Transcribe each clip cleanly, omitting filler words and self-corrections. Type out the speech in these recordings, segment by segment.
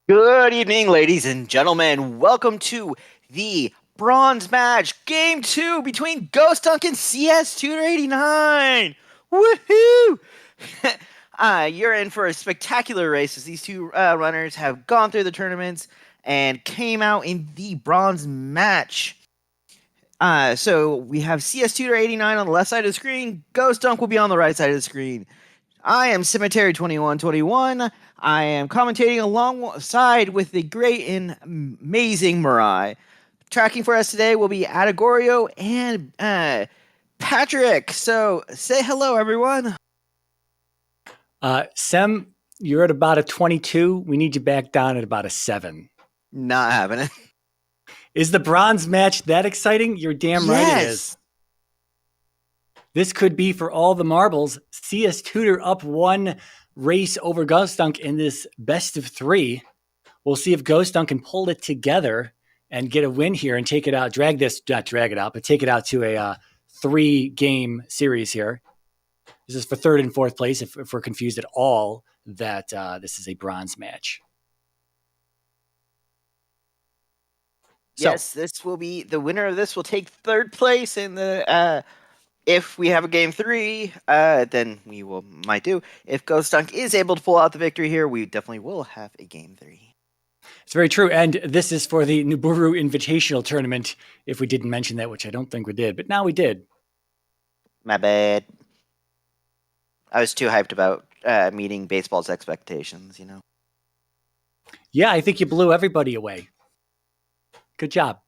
Good evening, ladies and gentlemen. Welcome to the bronze match, Game 2 between ghostDunk and cstutor89. Woohoo! You're in for a spectacular race as these two runners have gone through the tournaments and came out in the bronze match. So we have cstutor89 on the left side of the screen. ghostDunk will be on the right side of the screen. I am Cemetery2121. I am commentating alongside with the great and amazing Mirai. Tracking for us today will be Adegorio and Patrick. So say hello, everyone. Sem, you're at about a 22. We need you back down at about a 7. Not having it. Is the bronze match that exciting? You're damn right it is. This could be for all the marbles. CS Tutor up 1 race over ghostDunk in this best of 3. We'll see if ghostDunk can pull it together and get a win here and take it out. Not drag it out, but take it out to a 3-game series here. This is for 3rd and 4th place. If we're confused at all that this is a bronze match. Yes, this will be the winner of this will take 3rd place in the. If we have a game 3, then we might do. If ghostDunk is able to pull out the victory here, we definitely will have a game 3. It's very true. And this is for the Nabooru Invitational Tournament, if we didn't mention that, which I don't think we did. But now we did. My bad. I was too hyped about meeting baseball's expectations, you know? Yeah, I think you blew everybody away. Good job.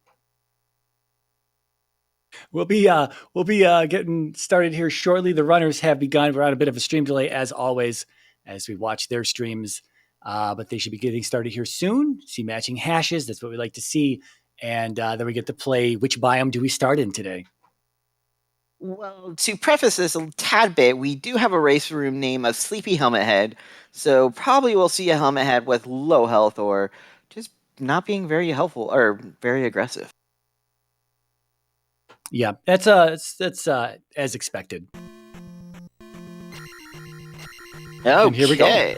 We'll be getting started here shortly. The runners have begun. We're on a bit of a stream delay, as always, as we watch their streams. But they should be getting started here soon. See matching hashes. That's what we like to see. And then we get to play which biome do we start in today? Well, to preface this a tad bit, we do have a race room name of Sleepy Helmet Head. So probably we'll see a Helmet Head with low health or just not being very helpful or very aggressive. Yeah, that's as expected. Okay. And here we go.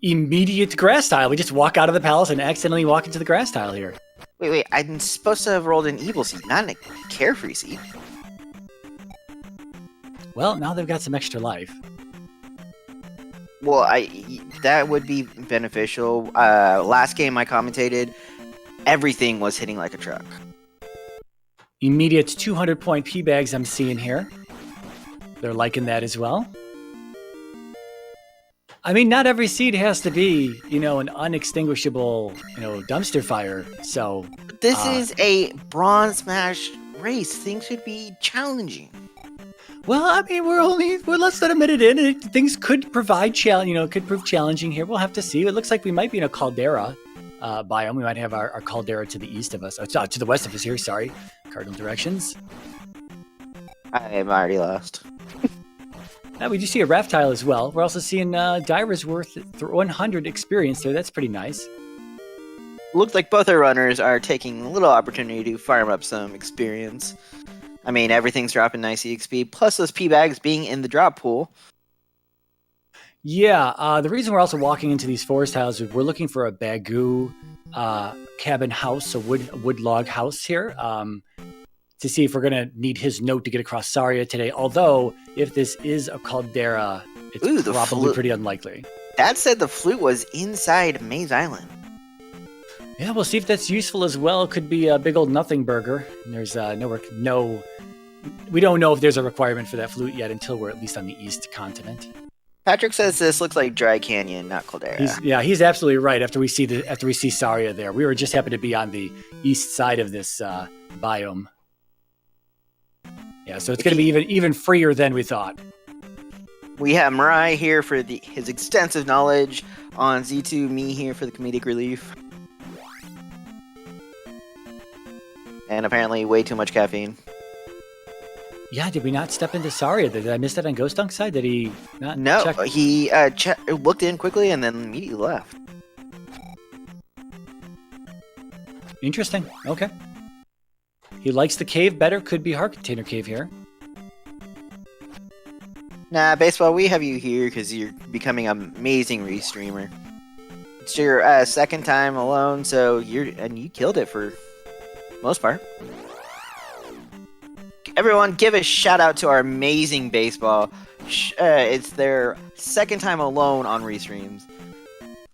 Immediate grass tile. We just walk out of the palace and accidentally walk into the grass tile here. Wait. I'm supposed to have rolled an evil seed, not a carefree seed. Well, now they've got some extra life. Well, that would be beneficial. Last game I commentated, everything was hitting like a truck. Immediate 200-point P-bags I'm seeing here. They're liking that as well. I mean, not every seed has to be, an unextinguishable, dumpster fire. So this is a bronze match race. Things should be challenging. Well, I mean, we're less than a minute in. Things could provide could prove challenging here. We'll have to see. It looks like we might be in a caldera biome. We might have our caldera to the east of us, to the west of us here. Sorry, cardinal directions. I am already lost. Now we do see a raft tile as well. We're also seeing Dyra's worth 100 experience there. That's pretty nice. Looks like both our runners are taking a little opportunity to farm up some experience. I mean, everything's dropping nice EXP, plus those P-bags being in the drop pool. Yeah, the reason we're also walking into these forest tiles is we're looking for a Bagoo cabin house, a wood log house here, to see if we're going to need his note to get across Saria today. Although, if this is a caldera, it's probably pretty unlikely. That said, the flute was inside Maze Island. Yeah, we'll see if that's useful as well. It could be a big old nothing burger. And there's we don't know if there's a requirement for that flute yet until we're at least on the east continent. Patrick says this looks like Dry Canyon, not caldera. He's absolutely right. After we see Saria there, we were just happen to be on the east side of this biome. Yeah, so it's going to be even freer than we thought. We have Mirai here for his extensive knowledge on Z2, me here for the comedic relief. And apparently way too much caffeine. Yeah, did we not step into Saria? Did I miss that on ghostDunk's side? Did he not No, check? He looked in quickly and then immediately left. Interesting. Okay. He likes the cave better. Could be Heart Container Cave here. Nah, Baseball, we have you here because you're becoming an amazing restreamer. It's your second time alone, so you killed it for most part. Everyone, give a shout out to our amazing Baseball. It's their second time alone on restreams.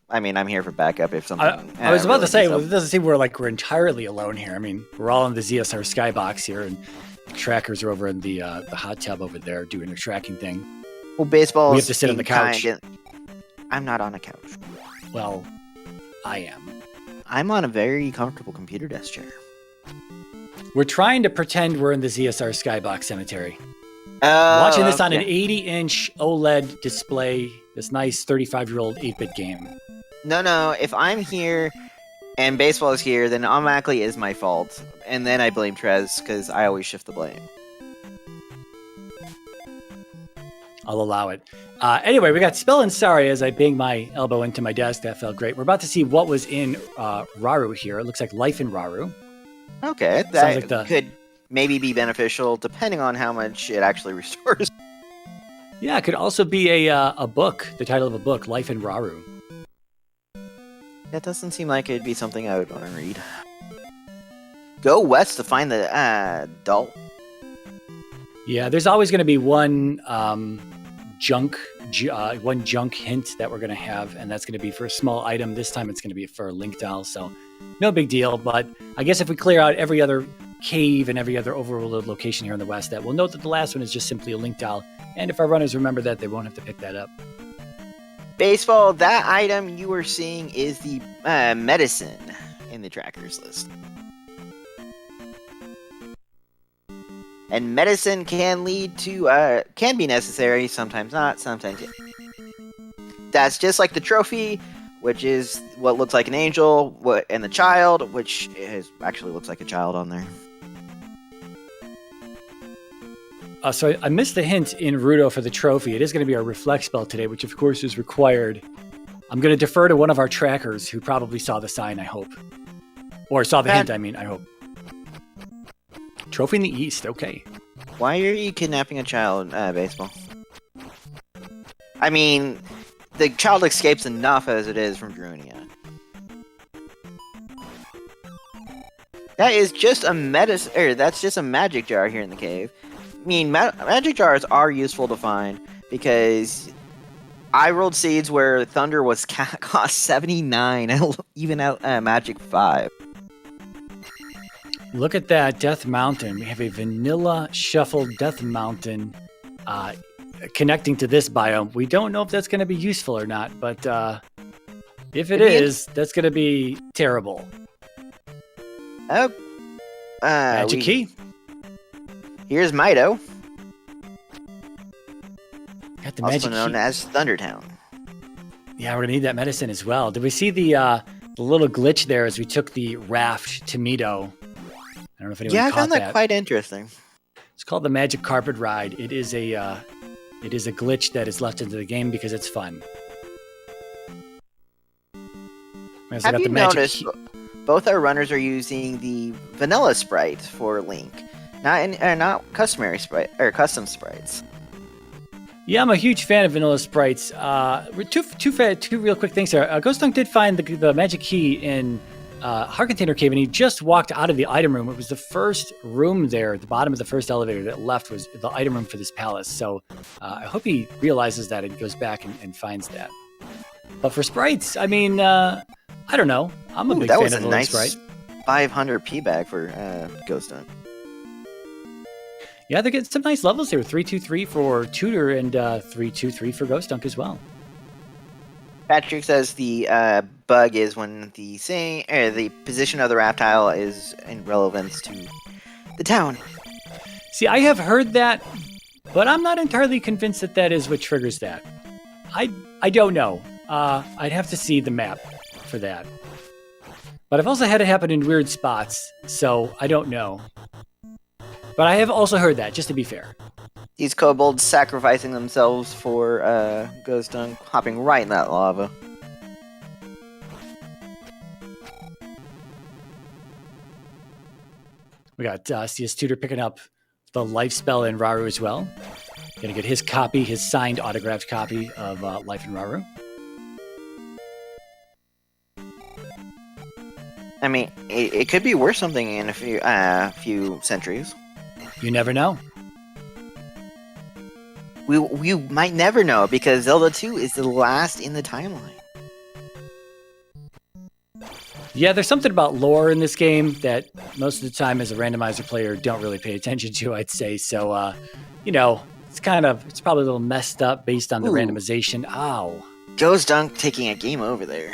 I mean, I'm here for backup if something. I was about to say, well, it doesn't seem we're entirely alone here. I mean, we're all in the ZSR Skybox here, and the trackers are over in the hot tub over there doing their tracking thing. Well, Baseball. We have to sit on the couch. I'm not on a couch. Well, I am. I'm on a very comfortable computer desk chair. We're trying to pretend we're in the ZSR Skybox Cemetery. Watching this on an 80-inch OLED display, this nice 35-year-old 8-bit game. No. If I'm here and Baseball is here, then automatically is my fault. And then I blame Trez, because I always shift the blame. I'll allow it. Anyway, we got Spell and Sorry as I banged my elbow into my desk. That felt great. We're about to see what was in Raru here. It looks like Life in Raru. Okay, that could maybe be beneficial depending on how much it actually restores. Yeah, it could also be a book, the title of a book, Life in Raru. That doesn't seem like it'd be something I would want to read. Go west to find the adult. Yeah, there's always going to be one junk hint that we're going to have, and that's going to be for a small item. This time it's going to be for a link doll, so no big deal. But I guess if we clear out every other cave and every other overworld location here in the west, that we'll note that the last one is just simply a link doll. And if our runners remember that, they won't have to pick that up. Baseball, that item you were seeing is the medicine in the trackers list. And medicine can lead to, can be necessary, sometimes not, sometimes yeah. That's just like the trophy, which is what looks like an angel, and the child, which actually looks like a child on there. So I missed the hint in Rudo for the trophy. It is going to be our reflect spell today, which of course is required. I'm going to defer to one of our trackers who probably saw the sign, I hope. Or saw the hint, I hope. Trophy in the east, okay. Why are you kidnapping a child, Baseball? I mean, the child escapes enough as it is from Drunia. That is just a that's just a magic jar here in the cave. I mean, magic jars are useful to find because I rolled seeds where Thunder was cost 79, even out Magic 5. Look at that Death Mountain. We have a vanilla shuffled Death Mountain connecting to this biome. We don't know if that's going to be useful or not, but if it is, that's going to be terrible. Magic key. Here's Mido. Got the magic also known key. as Thundertown. Yeah, we're going to need that medicine as well. Did we see the little glitch there as we took the raft to Mido? I don't know if anyone caught that. Yeah, I found that quite interesting. It's called the Magic Carpet Ride. It is a glitch that is left into the game because it's fun. Have you noticed both our runners are using the vanilla sprite for Link, not customary sprite or custom sprites? Yeah, I'm a huge fan of vanilla sprites. Two real quick things here. ghostDunk did find the magic key in Heart Container Cave, and he just walked out of the item room. It was the first room there, at the bottom of the first elevator that left was the item room for this palace. So I hope he realizes that and goes back and finds that. But for sprites, I mean, I don't know. I'm a big fan of the nice sprite. 500 P bag for ghostDunk. Yeah, they're getting some nice levels here. 323 for Tutor and 323 for ghostDunk as well. Patrick says the bug is when the position of the raft tile is in relevance to the town. See, I have heard that, but I'm not entirely convinced that is what triggers that. I don't know. I'd have to see the map for that. But I've also had it happen in weird spots, so I don't know. But I have also heard that, just to be fair. These kobolds sacrificing themselves for ghostDunk, hopping right in that lava. We got CS Tutor picking up the life spell in Raru as well. Gonna get his copy, his signed autographed copy of Life in Rauru. I mean, it could be worth something in a few centuries. You never know. We might never know, because Zelda 2 is the last in the timeline. Yeah, there's something about lore in this game that most of the time as a randomizer player don't really pay attention to, I'd say. So, it's probably a little messed up based on the randomization. Ow. ghostDunk taking a game over there.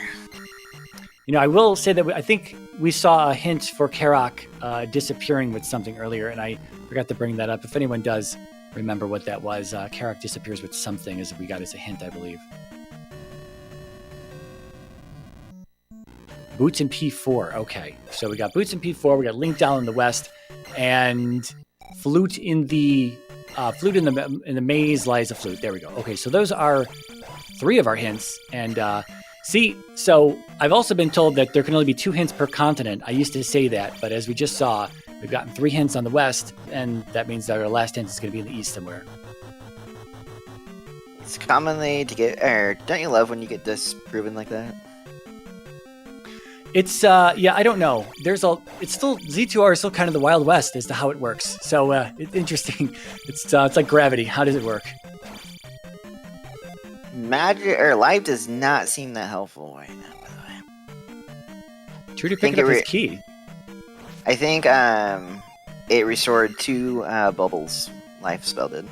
I will say that I think we saw a hint for Karak disappearing with something earlier, and I forgot to bring that up. If anyone does remember what that was, Karak disappears with something as we got as a hint, I believe. Boots in P4. Okay, so we got Boots in P4. We got Link down in the west, and Flute in the maze lies a flute. There we go. Okay, so those are 3 of our hints, and so I've also been told that there can only be 2 hints per continent. I used to say that, but as we just saw, we've gotten 3 hints on the west, and that means that our last hint is going to be in the east somewhere. It's commonly to get, don't you love when you get disproven like that? It's I don't know. It's still Z2R is still kind of the Wild West as to how it works. So it's interesting. It's like gravity. How does it work? Magic or life does not seem that helpful right now, by the way. True to pick up his key. I think it restored 2 bubbles. Life spell did.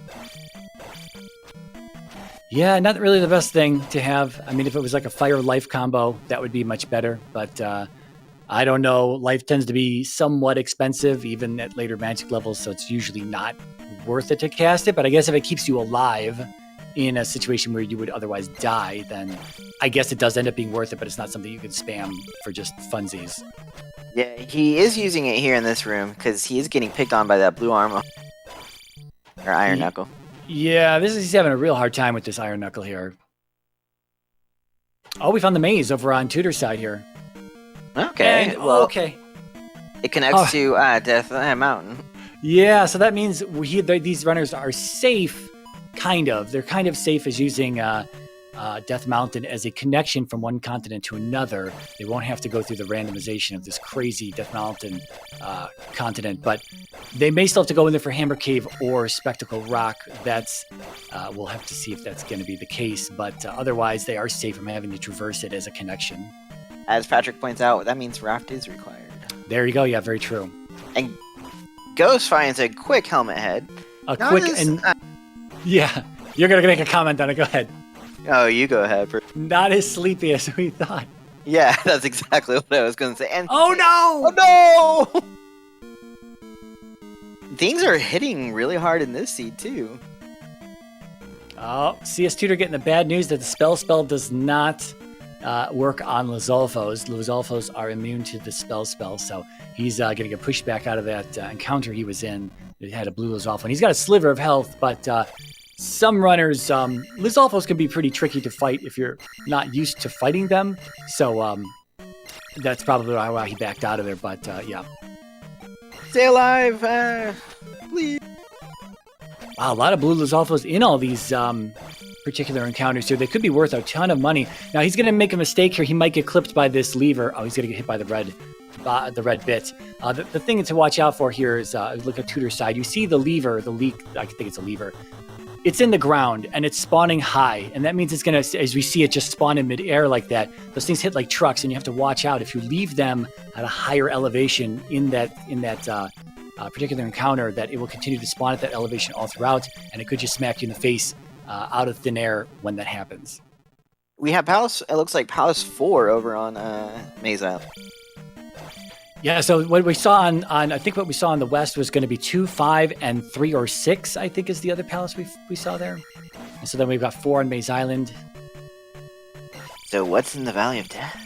Yeah, not really the best thing to have. I mean, if it was like a fire life combo, that would be much better. But I don't know. Life tends to be somewhat expensive, even at later magic levels, so it's usually not worth it to cast it. But I guess if it keeps you alive in a situation where you would otherwise die, then I guess it does end up being worth it, but it's not something you can spam for just funsies. Yeah, he is using it here in this room, because he is getting picked on by that blue arm. Or Iron Knuckle. Yeah, he's having a real hard time with this Iron Knuckle here. Oh, we found the maze over on Tudor's side here. Okay. Okay. It connects to Death Mountain. Yeah, so that means these runners are safe, kind of. They're kind of safe as using Death Mountain as a connection from one continent to another. They won't have to go through the randomization of this crazy Death Mountain continent, but they may still have to go in there for Hammer Cave or Spectacle Rock. We'll have to see if that's going to be the case, but otherwise they are safe from having to traverse it as a connection. As Patrick points out, that means Raft is required. There you go. Yeah, very true. And Ghost finds a quick helmet head. Yeah, you're going to make a comment on it. Go ahead. Oh, you go ahead. Not as sleepy as we thought. Yeah, that's exactly what I was going to say. And oh no! Oh no! Things are hitting really hard in this seed too. Oh, CS Tutor getting the bad news that the spell does not work on Lizalfos. Lizalfos are immune to the spell, so he's going to get pushed back out of that encounter he was in. It had a blue Lizalfo, and he's got a sliver of health, but some runners, Lizalfos can be pretty tricky to fight if you're not used to fighting them. So that's probably why he backed out of there. But yeah. Stay alive, please. Wow, a lot of blue Lizalfos in all these particular encounters here. They could be worth a ton of money. Now he's going to make a mistake here. He might get clipped by this lever. Oh, he's going to get hit by the red bit. The thing to watch out for here is look at Tudor's side. You see the lever, the leak. I think it's a lever. It's in the ground and it's spawning high, and that means it's going to, as we see it just spawn in midair like that, those things hit like trucks, and you have to watch out if you leave them at a higher elevation in that particular encounter, that it will continue to spawn at that elevation all throughout, and it could just smack you in the face out of thin air when that happens. We have Palace, it looks like Palace 4 over on Maze Island. Yeah, so what we saw on I think what we saw on the west was going to be 2, 5, and 3 or 6, I think is the other palace we saw there. And so then we've got 4 on Maze Island. So what's in the Valley of Death?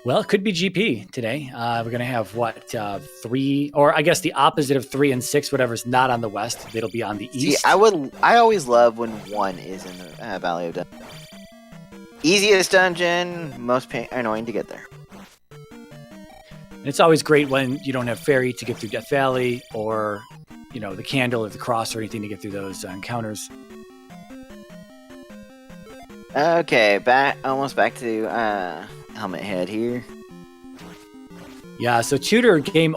Well, it could be GP today. We're going to have, 3, or I guess the opposite of 3 and 6, whatever's not on the west. It'll be on the east. See, I always love when 1 is in the Valley of Death. Easiest dungeon, most annoying to get there. And it's always great when you don't have ferry to get through Death Valley, or the candle or the cross or anything to get through those encounters. Okay, almost back to Helmet Head here. Yeah, so Tutor getting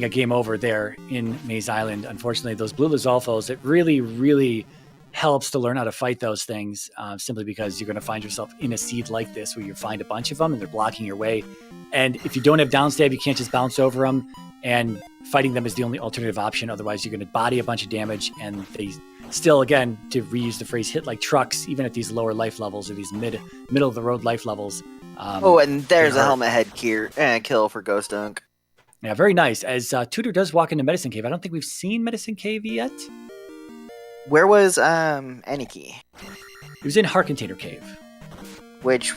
a game over there in Maze Island. Unfortunately, those blue Lizalfos, it really, really helps to learn how to fight those things, simply because you're going to find yourself in a seed like this where you find a bunch of them and they're blocking your way. And if you don't have downstab, you can't just bounce over them, and fighting them is the only alternative option. Otherwise, you're going to body a bunch of damage, and they still, again, to reuse the phrase, hit like trucks, even at these lower life levels or these middle of the road life levels. And there's a Helmet Head kill for ghostDunk. Yeah, very nice. As Tutor does walk into Medicine Cave. I don't think we've seen Medicine Cave yet. Where was Aniki? It was in Heart Container Cave. Which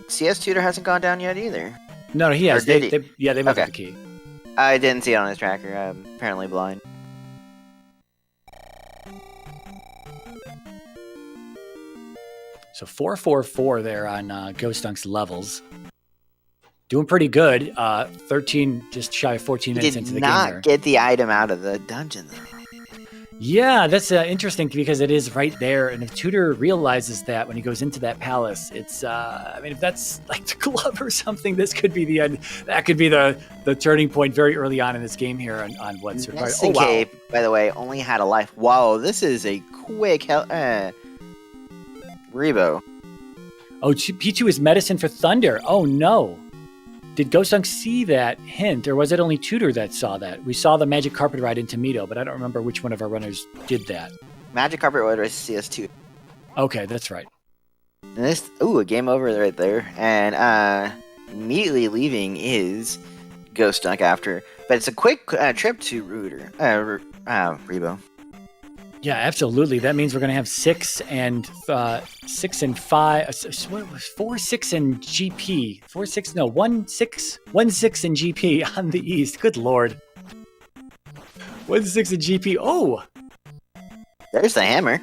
CS Tutor hasn't gone down yet either. No, he has. They left Okay. the key. I didn't see it on his tracker. I'm apparently blind. So 444 there on ghostDunk's levels. Doing pretty good. 13, just shy of 14 minutes into the game here. Did not get the item out of the dungeon, though. Yeah, that's interesting because it is right there. And if Tutor realizes that when he goes into that palace, it's, if that's like the glove or something, this could be the end. That could be the turning point very early on in this game here on what's required. Oh, wow. By the way, only had a life. Wow, this is a quick Rebo. Oh, P2 is medicine for Thunder. Oh, no. Did ghostDunk see that hint, or was it only Tutor that saw that? We saw the magic carpet ride into Mito, but I don't remember which one of our runners did that. Magic carpet ride was CS2. Okay, that's right. And a game over right there. And immediately leaving is ghostDunk after. But it's a quick trip to Rebo. Yeah, absolutely. That means we're going to have 6 and 5. 4, 6, and GP. 4, 6. No, 1, 6. 1, 6 and GP on the east. Good lord. 1, 6 and GP. Oh, there's the hammer.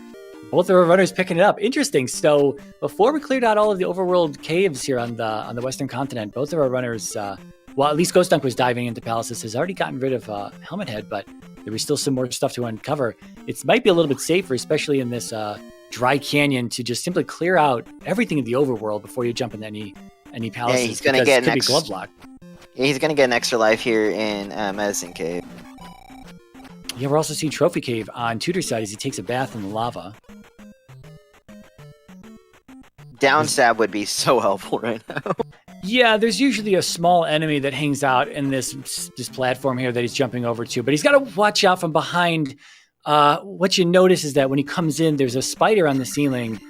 Both of our runners picking it up. Interesting. So before we cleared out all of the overworld caves here on the western continent, both of our runners, at least ghostDunk was diving into palaces, has already gotten rid of Helmet Head, but there was still some more stuff to uncover. It might be a little bit safer, especially in this dry canyon, to just simply clear out everything in the overworld before you jump into any palaces. Yeah, he's going to get be glove lock. Yeah, he's going to get an extra life here in Medicine Cave. Yeah, we're also seeing Trophy Cave on Tutor's side as he takes a bath in the lava. Downstab would be so helpful right now. Yeah, there's usually a small enemy that hangs out in this platform here that he's jumping over to, but he's got to watch out from behind. What you notice is that when he comes in, there's a spider on the ceiling.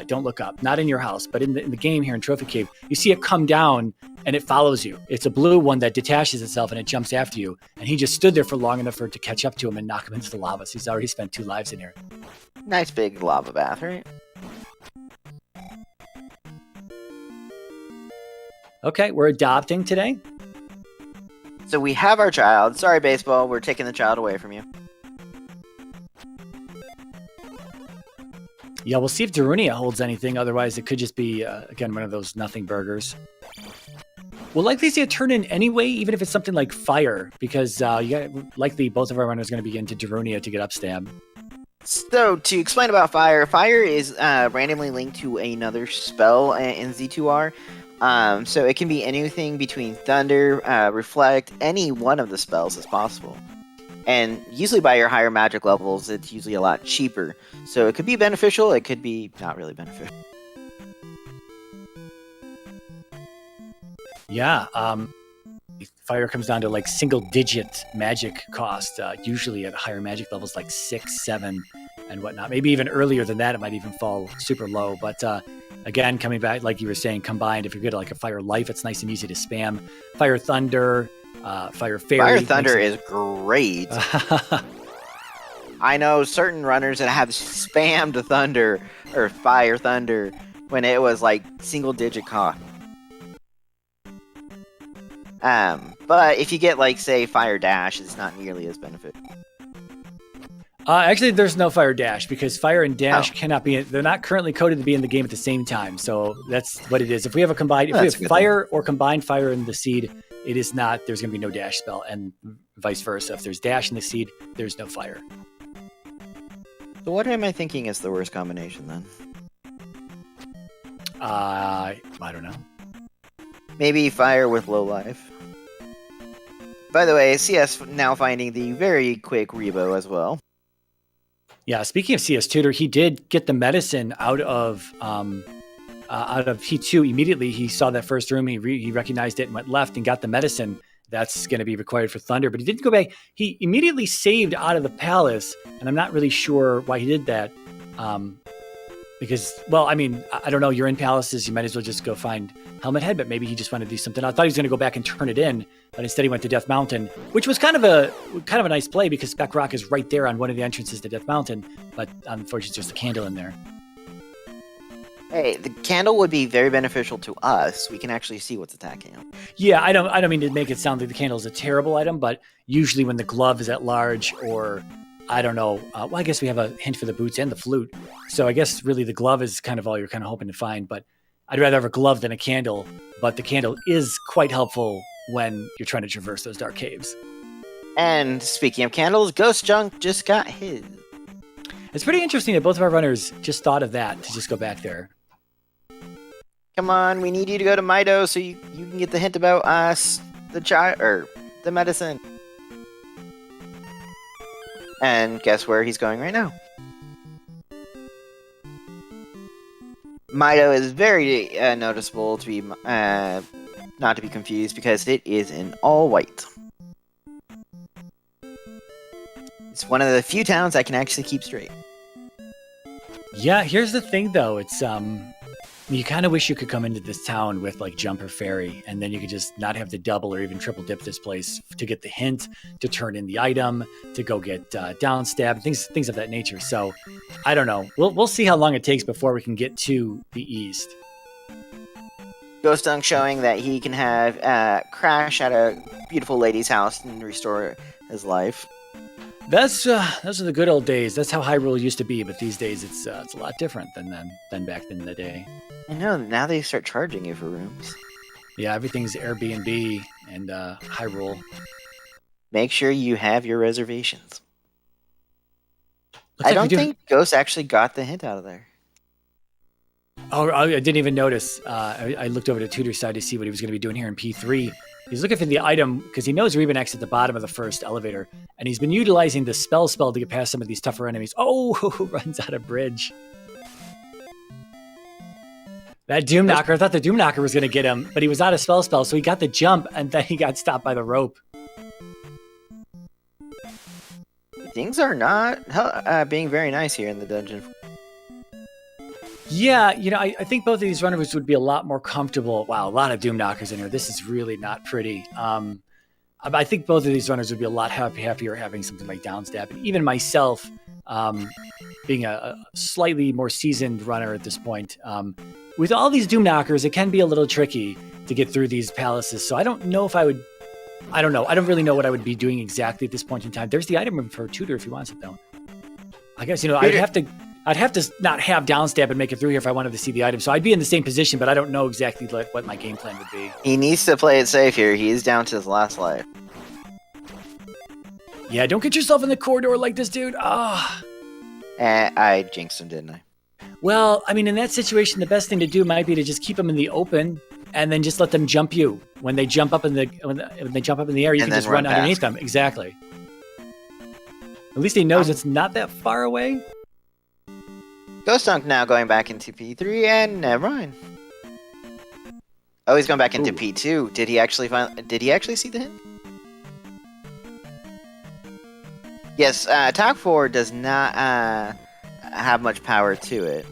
Don't look up, not in your house, but in the game here in Trophy Cave, you see it come down and it follows you. It's a blue one that detaches itself and it jumps after you. And he just stood there for long enough for it to catch up to him and knock him into the lava. So he's already spent 2 lives in here. Nice big lava bath, right? Okay, we're adopting today. So we have our child. Sorry, baseball, we're taking the child away from you. Yeah, we'll see if Darunia holds anything. Otherwise, it could just be, again, one of those nothing burgers. We'll likely see a turn in anyway, even if it's something like fire, because likely both of our runners are going to be into Darunia to get up stab. So, to explain about fire, fire is randomly linked to another spell in Z2R. So it can be anything between Thunder, Reflect, any one of the spells is possible. And usually by your higher magic levels, it's usually a lot cheaper. So it could be beneficial, it could be not really beneficial. Yeah, fire comes down to like single-digit magic cost, usually at higher magic levels like 6, 7, and whatnot. Maybe even earlier than that, it might even fall super low. But again, coming back, like you were saying, combined, if you get like a Fire Life, it's nice and easy to spam. Fire Thunder, Fire Fairy. Fire Thunder is great. I know certain runners that have spammed Thunder or Fire Thunder when it was like single-digit cost. But if you get like, say, Fire Dash, it's not nearly as beneficial. Actually, there's no Fire Dash because Fire and Dash cannot be. They're not currently coded to be in the game at the same time. So that's what it is. If we have Fire or combined Fire in the seed, it is not. There's going to be no Dash spell, and vice versa. If there's dash in the seed, there's no fire. So what am I thinking is the worst combination then? I don't know. Maybe fire with low life. By the way, CS now finding the very quick Rebo as well. Yeah, speaking of CS Tutor, he did get the medicine out of Heat 2 immediately. He saw that first room, he recognized it and went left and got the medicine. That's going to be required for Thunder, but he didn't go back. He immediately saved out of the palace, and I'm not really sure why he did that. Because, well, I mean, I don't know. You're in palaces. You might as well just go find Helmet Head, but maybe he just wanted to do something. I thought he was going to go back and turn it in, but instead he went to Death Mountain, which was kind of a nice play because Spec Rock is right there on one of the entrances to Death Mountain, but unfortunately, there's just a candle in there. Hey, the candle would be very beneficial to us. We can actually see what's attacking him. Yeah, I don't mean to make it sound like the candle is a terrible item, but usually when the glove is at large, or I don't know. Well, I guess we have a hint for the boots and the flute, so I guess really the glove is kind of all you're kind of hoping to find. But I'd rather have a glove than a candle. But the candle is quite helpful when you're trying to traverse those dark caves. And speaking of candles, ghostDunk just got his. It's pretty interesting that both of our runners just thought of that to just go back there. Come on, we need you to go to Mido so you can get the hint about us, the medicine. And guess where he's going right now? Mido is very noticeable to be not to be confused because it is in all white. It's one of the few towns I can actually keep straight. Yeah, here's the thing though. It's you kind of wish you could come into this town with like Jumper Fairy, and then you could just not have to double or even triple dip this place to get the hint, to turn in the item, to go get down stab, things of that nature. So I don't know. We'll see how long it takes before we can get to the east. ghostDunk showing that he can have crash at a beautiful lady's house and restore his life. Those are the good old days. That's how Hyrule used to be, but these days it's a lot different than back in the day. I know, now they start charging you for rooms. Yeah, everything's Airbnb and Hyrule. Make sure you have your reservations. I don't think Ghost actually got the hint out of there. Oh, I didn't even notice. I looked over to Tutor's side to see what he was going to be doing here in P3. He's looking for the item because he knows Rebanek's at the bottom of the first elevator, and he's been utilizing the spell to get past some of these tougher enemies. Oh, runs out of bridge. That Doom Knocker, I thought the Doom Knocker was going to get him, but he was out of spell, so he got the jump, and then he got stopped by the rope. Things are not being very nice here in the dungeon. Yeah, I think both of these runners would be a lot more comfortable. Wow, a lot of Doom Knockers in here. This is really not pretty. I think both of these runners would be a lot happier having something like Downstab. And even myself, being a slightly more seasoned runner at this point, with all these Doom Knockers, it can be a little tricky to get through these palaces. So I don't know if I would... I don't know. I don't really know what I would be doing exactly at this point in time. There's the item room for Tutor if he wants it, though. I guess, I'd have to not have downstab and make it through here if I wanted to see the item. So I'd be in the same position, but I don't know exactly what my game plan would be. He needs to play it safe here. He is down to his last life. Yeah, don't get yourself in the corridor like this, dude. I jinxed him, didn't I? Well, I mean, in that situation, the best thing to do might be to just keep them in the open and then just let them jump you. When they jump up in the when they jump up in the air, you can just run underneath them. Exactly. At least he knows it's not that far away. ghostDunk now going back into P3, and never mind. Oh, he's going back into P2. Did he actually see the hint? Yes, attack 4 does not have much power to it.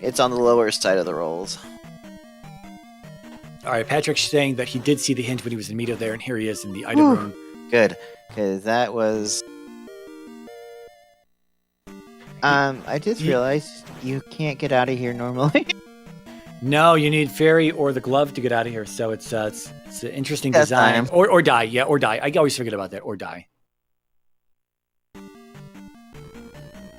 It's on the lower side of the rolls. All right, Patrick's saying that he did see the hint when he was in Mido there, and here he is in the item room. Good, because that was... I just realized you can't get out of here normally. No, you need Fairy or the glove to get out of here, so it's an interesting design. Or die, yeah, or die. I always forget about that, or die.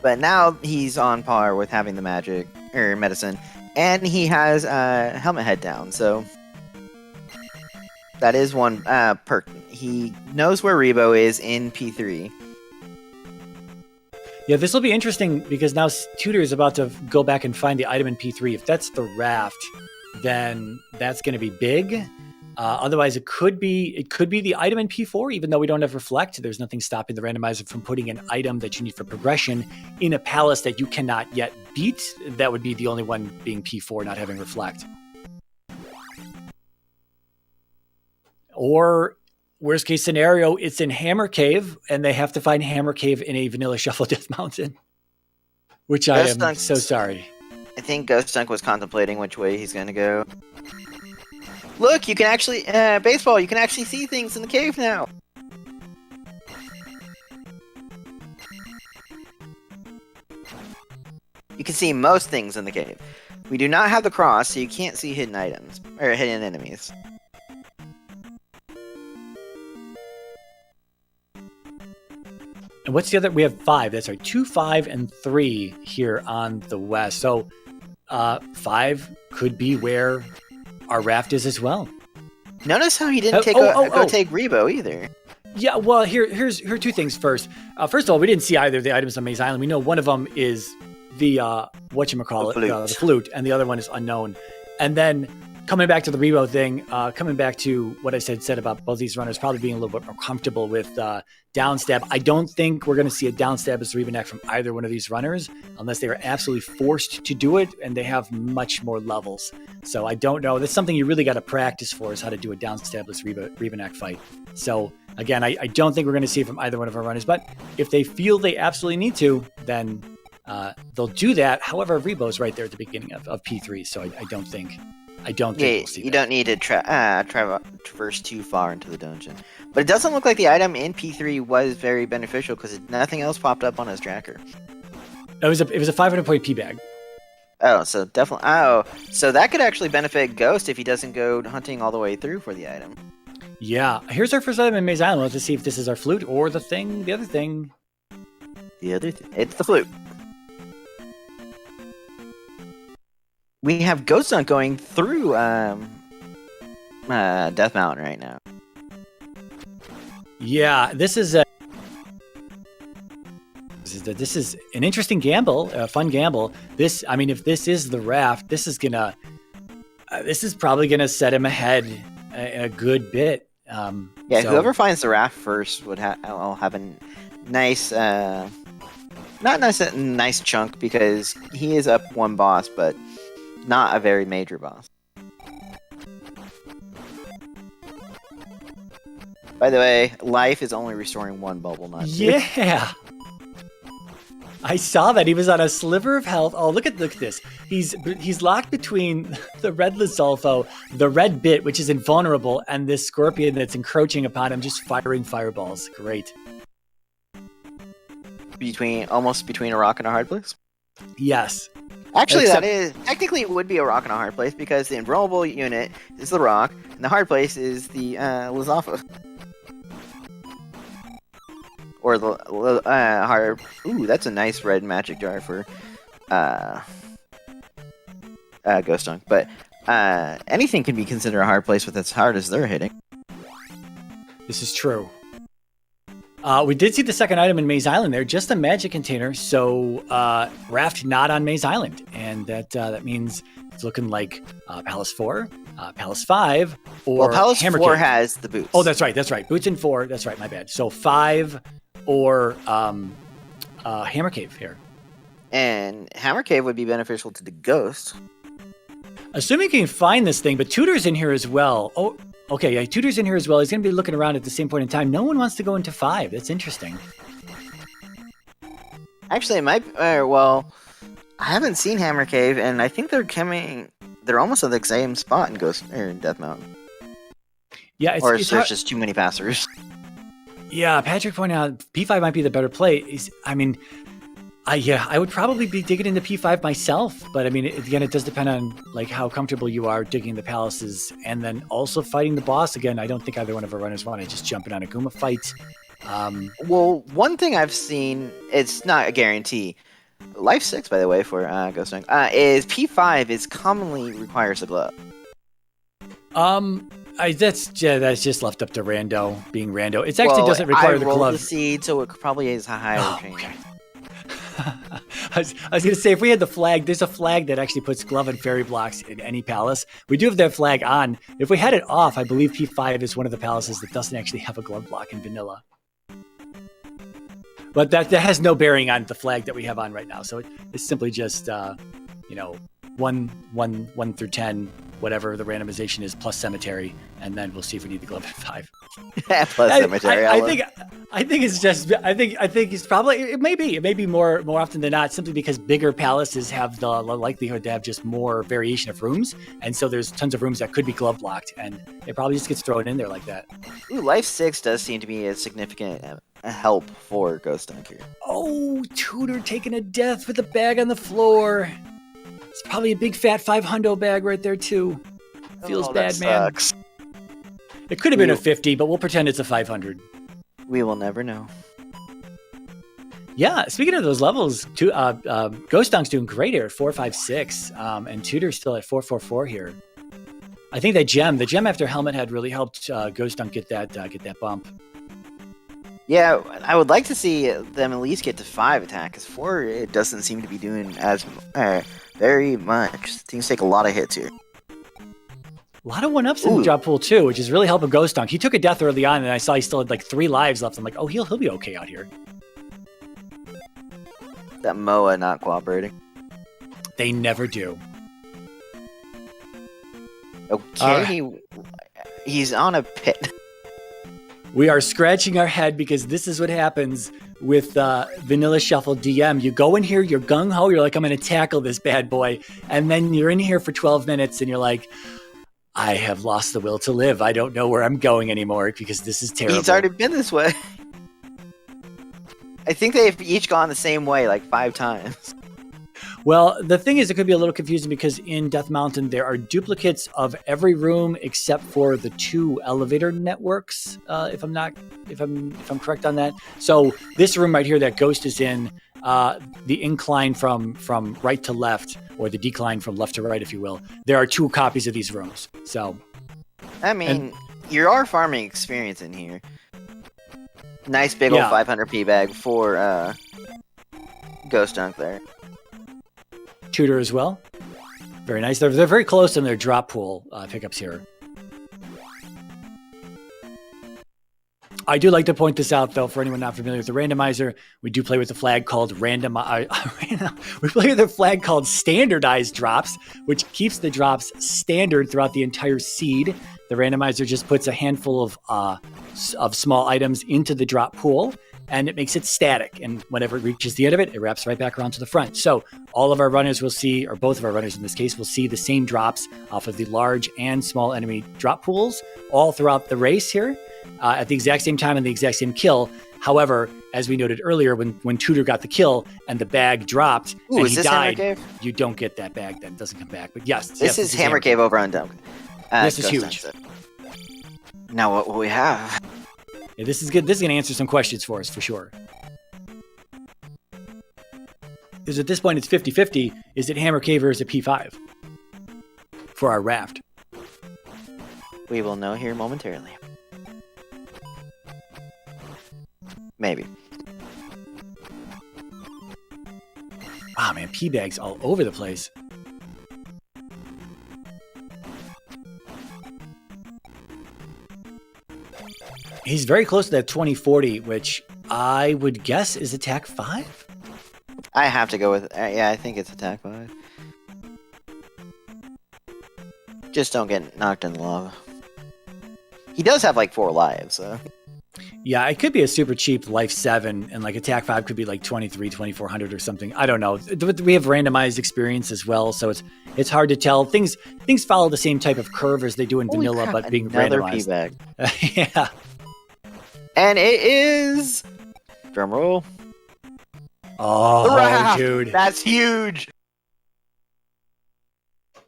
But now he's on par with having the magic, or medicine, and he has Helmet Head down, so... That is one perk. He knows where Rebo is in P3. Yeah, this will be interesting because now Tutor is about to go back and find the item in P3. If that's the raft, then that's going to be big. Otherwise, it could be the item in P4, even though we don't have Reflect. There's nothing stopping the randomizer from putting an item that you need for progression in a palace that you cannot yet beat. That would be the only one being P4, not having Reflect. Or, worst case scenario, it's in Hammer Cave, and they have to find Hammer Cave in a Vanilla Shuffle Death Mountain. Which I am so sorry. I think ghostDunk was contemplating which way he's going to go. Look, you can actually, baseball, you can actually see things in the cave now. You can see most things in the cave. We do not have the cross, so you can't see hidden items, or hidden enemies. And what's the other? We have 5. That's right. 2, 5, and 3 here on the west. So 5 could be where our raft is as well. Notice how he didn't take Rebo either. Yeah, well, here are 2 things first. First of all, we didn't see either of the items on Maze Island. We know one of them is the the flute, and the other one is unknown. And then coming back to the Rebo thing, coming back to what I said about both these runners probably being a little bit more comfortable with downstab. I don't think we're going to see a downstab as Rebanek from either one of these runners unless they are absolutely forced to do it, and they have much more levels. So I don't know. That's something you really got to practice for, is how to do a downstabless Rebanek fight. So again, I don't think we're going to see it from either one of our runners, but if they feel they absolutely need to, then they'll do that. However, Rebo's right there at the beginning of P3, so I don't think we'll see you that. don't need to traverse too far into the dungeon. But it doesn't look like the item in P3 was very beneficial because nothing else popped up on his tracker. It was a 500 point P bag. Oh, so definitely. Oh, so that could actually benefit Ghost if he doesn't go hunting all the way through for the item. Yeah. Here's our first item in Maze Island. Let's see if this is our flute or the other thing. It's the flute. We have ghostDunk going through Death Mountain right now. Yeah, this is an interesting gamble, a fun gamble. If this is the raft, this is probably gonna set him ahead a good bit. Whoever finds the raft first will have a nice, nice chunk, because he is up one boss, but not a very major boss. By the way, life is only restoring 1 bubble, not 2. Yeah. I saw that he was on a sliver of health. Oh, look at this. He's locked between the red Lizolfo, the red bit, which is invulnerable, and this scorpion that's encroaching upon him, just firing fireballs. Great. Almost between a rock and a hard place? Yes. Actually, technically it would be a rock and a hard place, because the invulnerable unit is the rock, and the hard place is the Lizolfo. Or the hard. Ooh, that's a nice red magic jar for ghostDunk. But anything can be considered a hard place with as hard as they're hitting. This is true. We did see the second item in Maze Island there, just a magic container. So raft not on Maze Island, and that means it's looking like Palace 4, Palace 5, or Palace Hammer 4 Cave. has the boots. Oh, that's right. Boots in 4. That's right. My bad. So 5 or Hammer Cave here. And Hammer Cave would be beneficial to the Ghost. Assuming you can find this thing, but Tutor's in here as well. Oh, okay. Yeah, Tutor's in here as well. He's going to be looking around at the same point in time. No one wants to go into 5. That's interesting. Actually, it might. I haven't seen Hammer Cave, and I think they're coming. They're almost at the same spot in Death Mountain. Yeah, there's just too many passers. Yeah, Patrick pointed out P5 might be the better play. I would probably be digging into P5 myself, but again, it does depend on how comfortable you are digging the palaces and then also fighting the boss. Again, I don't think either one of our runners want to just jump in on a Guma fight. One thing I've seen, it's not a guarantee. Life 6, by the way, for ghostDunk, is P5 commonly requires a glove. That's just left up to Rando being Rando. It actually doesn't require the glove. I rolled the seed, so it probably is a higher change. Okay. I was going to say, if we had the flag, there's a flag that actually puts glove and fairy blocks in any palace. We do have that flag on. If we had it off, I believe P5 is one of the palaces that doesn't actually have a glove block in vanilla. But that has no bearing on the flag that we have on right now. So it's simply just, 1 through 10, whatever the randomization is, plus cemetery, and then we'll see if we need the glove at 5. Plus cemetery. I think it's just. I think it's probably. It may be more often than not, simply because bigger palaces have the likelihood to have just more variation of rooms, and so there's tons of rooms that could be glove blocked, and it probably just gets thrown in there like that. Ooh, life 6 does seem to be a significant help for ghostDunk here. Oh, Tutor taking a death with a bag on the floor. It's probably a big fat 500 bag right there too. Feels bad, man. Sucks. It could have been a 50, but we'll pretend it's a 500. We will never know. Yeah, speaking of those levels, ghostDunk's doing great here at 456, and Tutor's still at 444 here. I think the gem after Helmet Head really helped ghostDunk get that bump. Yeah, I would like to see them at least get to 5 attack, because 4 it doesn't seem to be doing as very much. Things take a lot of hits here. A lot of 1-ups in the drop pool too, which is really helping ghostDunk. He took a death early on, and I saw he still had like 3 lives left. I'm like, oh, he'll be okay out here. That Moa not cooperating. They never do. Okay, he's on a pit. We are scratching our head because this is what happens with Vanilla Shuffle DM. You go in here, you're gung-ho, you're like, I'm going to tackle this bad boy. And then you're in here for 12 minutes and you're like, I have lost the will to live. I don't know where I'm going anymore because this is terrible. He's already been this way. I think they've each gone the same way like 5 times. Well, the thing is, it could be a little confusing because in Death Mountain, there are duplicates of every room except for the 2 elevator networks, if I'm correct on that. So this room right here that Ghost is in, the incline from right to left, or the decline from left to right, if you will, there are 2 copies of these rooms. So, I mean, you are farming experience in here. Nice big old 500p bag for ghostDunk there. Tutor as well. Very nice. They're very close in their drop pool pickups here. I do like to point this out, though, for anyone not familiar with the randomizer. We do play with a flag called we play with a flag called standardized drops, which keeps the drops standard throughout the entire seed. The randomizer just puts a handful of small items into the drop pool, and it makes it static. And whenever it reaches the end of it, it wraps right back around to the front. So all of our runners will see, or both of our runners in this case, will see the same drops off of the large and small enemy drop pools all throughout the race here at the exact same time and the exact same kill. However, as we noted earlier, when Tutor got the kill and the bag dropped and he died, you don't get that bag. That doesn't come back. But yes, this is Hammer Cave over on Dunk. This is huge. Now what will we have? Yeah, this is good. This is going to answer some questions for us, for sure. Because at this point, it's 50-50. Is it Hammer Cave or is it P5 for our raft? We will know here momentarily. Maybe. Wow, man, P-bags all over the place. He's very close to that 2040, which I would guess is attack 5? I have to go with... yeah, I think it's attack 5. Just don't get knocked in the lava. He does have like 4 lives, so... Yeah, it could be a super cheap life 7, and like attack 5 could be like 23, 2400 or something. I don't know. We have randomized experience as well, so it's hard to tell. Things follow the same type of curve as they do in vanilla, but being randomized. P-bag. Yeah. And it is... Drum roll. Oh, dude. That's huge.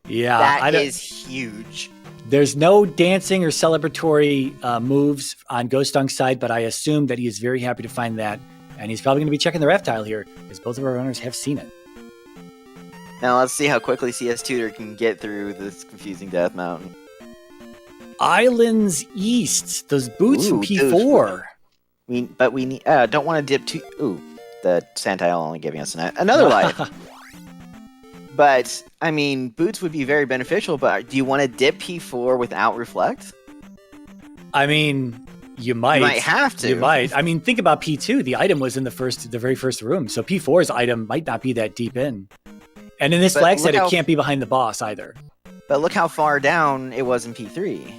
Yeah. That is huge. There's no dancing or celebratory moves on ghostDunk's side, but I assume that he is very happy to find that. And he's probably going to be checking the ref tile here, because both of our runners have seen it. Now let's see how quickly CS Tutor can get through this confusing Death Mountain. Islands East. Those boots from P4. We don't want to dip too. Ooh, the Sandtile only giving us another life. But I mean, boots would be very beneficial. But do you want to dip P4 without reflect? I mean, you might. You might have to. You might. I mean, think about P2. The item was in the very first room, so P4's item might not be that deep in. And in this flag set, it can't be behind the boss either. But look how far down it was in P3.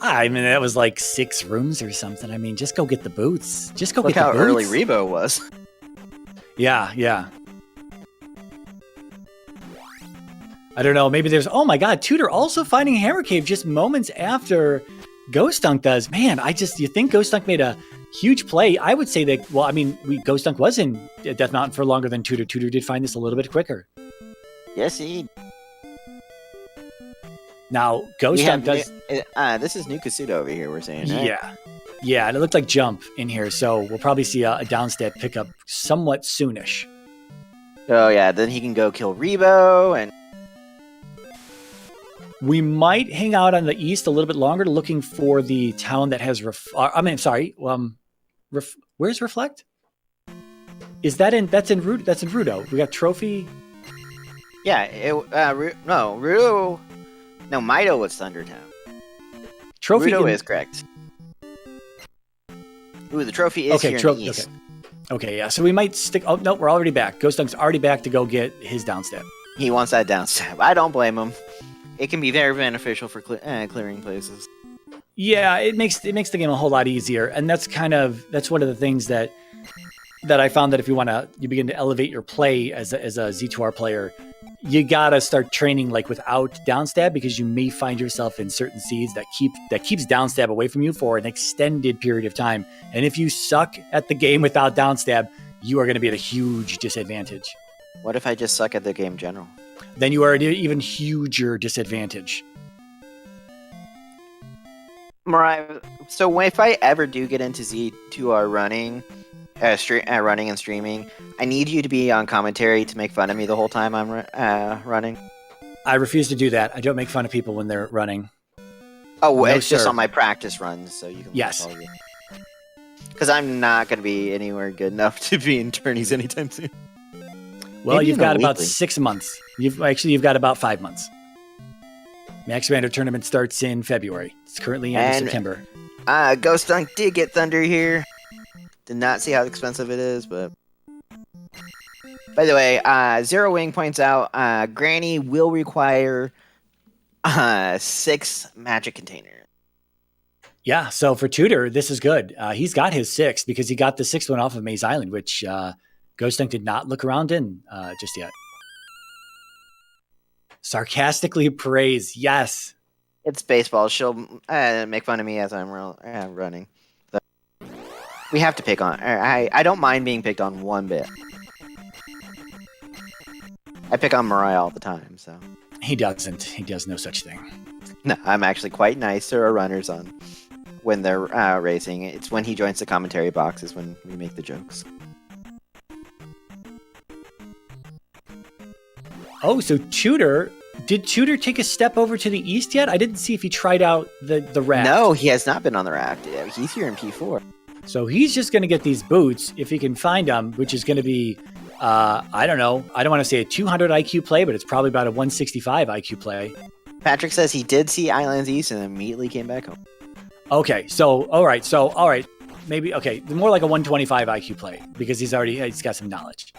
I mean, that was like 6 rooms or something. I mean, just go get the boots. Just go look get the boots. Look how early Rebo was. Yeah. I don't know. Maybe there's... Oh my god, Tutor also finding Hammer Cave just moments after ghostDunk does. Man, you think ghostDunk made a huge play? I would say that... Well, I mean, ghostDunk was in Death Mountain for longer than Tutor. Tutor did find this a little bit quicker. Yes, he... Now, ghostDunk does... this is new Kasuda over here, we're saying, right? Yeah, and it looked like Jump in here, so we'll probably see a downstat pickup somewhat soonish. Oh, yeah, then he can go kill Rebo, and... We might hang out on the east a little bit longer, looking for the town that has... where's Reflect? Is that in... That's in Rudo. We got Trophy... Yeah, Rudo... No, Mido was Thundertown. Trophy Rudo is correct. Ooh, the trophy is here in the east. Okay, yeah. So we might stick... Oh, no, we're already back. ghostDunk's already back to go get his downstab. He wants that downstab. I don't blame him. It can be very beneficial for clearing places. Yeah, it makes the game a whole lot easier. And that's one of the things that I found that if you begin to elevate your play as a Z2R player, you gotta start training like without downstab, because you may find yourself in certain seeds that keeps downstab away from you for an extended period of time. And if you suck at the game without downstab, you are going to be at a huge disadvantage. What if I just suck at the game in general? Then you are at an even huger disadvantage. Mariah, so if I ever do get into Z2R running and streaming, I need you to be on commentary to make fun of me the whole time I'm running. I refuse to do that. I don't make fun of people when they're running. Oh, no, it's just on my practice runs, so you can... Yes. Because I'm not going to be anywhere good enough to be in tourneys anytime soon. Well, Maybe you've got about weekly. 6 months. You've got about 5 months. Max Commander tournament starts in February. It's currently in September. ghostDunk did get Thunder here. Did not see how expensive it is, but... By the way, Zero Wing points out Granny will require 6 magic containers. Yeah, so for Tutor, this is good. He's got his 6 because he got the 6th one off of Maze Island, which ghostDunk did not look around in just yet. Sarcastically praise, yes. It's baseball. She'll make fun of me as I'm running. So we have to pick on... I don't mind being picked on one bit. I pick on Mariah all the time, so... He doesn't. He does no such thing. No, I'm actually quite nice to our runners on when they're racing. It's when he joins the commentary box is when we make the jokes. Oh, so Tutor... Did Tutor take a step over to the east yet? I didn't see if he tried out the raft. No, he has not been on the raft. He's here in P4. So he's just going to get these boots if he can find them, which is going to be, I don't know. I don't want to say a 200 IQ play, but it's probably about a 165 IQ play. Patrick says he did see Islands East and immediately came back home. Okay, all right. Maybe, okay, more like a 125 IQ play because he's got some knowledge.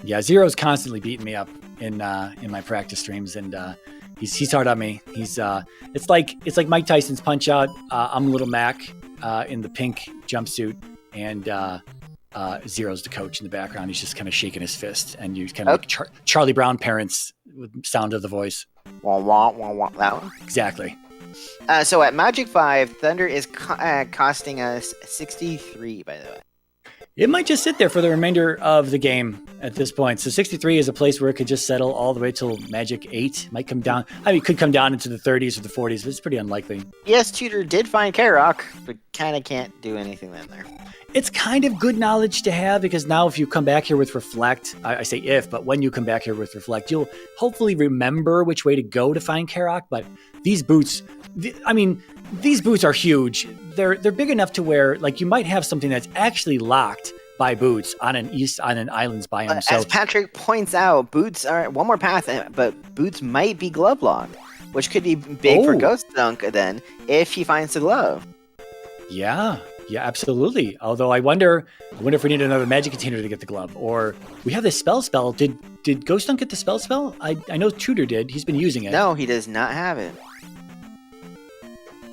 Yeah, Zero's constantly beating me up in my practice streams, and he's hard on me. He's it's like Mike Tyson's Punch Out. I'm Little Mac in the pink jumpsuit, and Zero's the coach in the background. He's just kind of shaking his fist, and you kind of like Charlie Brown parents with sound of the voice. Wah, wah, wah, wah, that one. Exactly. So at Magic 5, Thunder is costing us 63, by the way. It might just sit there for the remainder of the game at this point. So 63 is a place where it could just settle all the way till Magic 8. Might come down. I mean, it could come down into the 30s or the 40s, but it's pretty unlikely. Yes, Tutor did find Karok, but kind of can't do anything then there. It's kind of good knowledge to have because now if you come back here with Reflect, I say if, but when you come back here with Reflect, you'll hopefully remember which way to go to find Karok. But these boots, these boots are huge. They're big enough to where like you might have something that's actually locked by boots on an islands biome. As Patrick points out, boots are one more path, but boots might be glove locked, which could be big for ghostDunk then if he finds the glove. Yeah, absolutely. Although I wonder if we need another magic container to get the glove, or we have this spell. Did ghostDunk get the spell? I know Tutor did. He's been using it. No, he does not have it.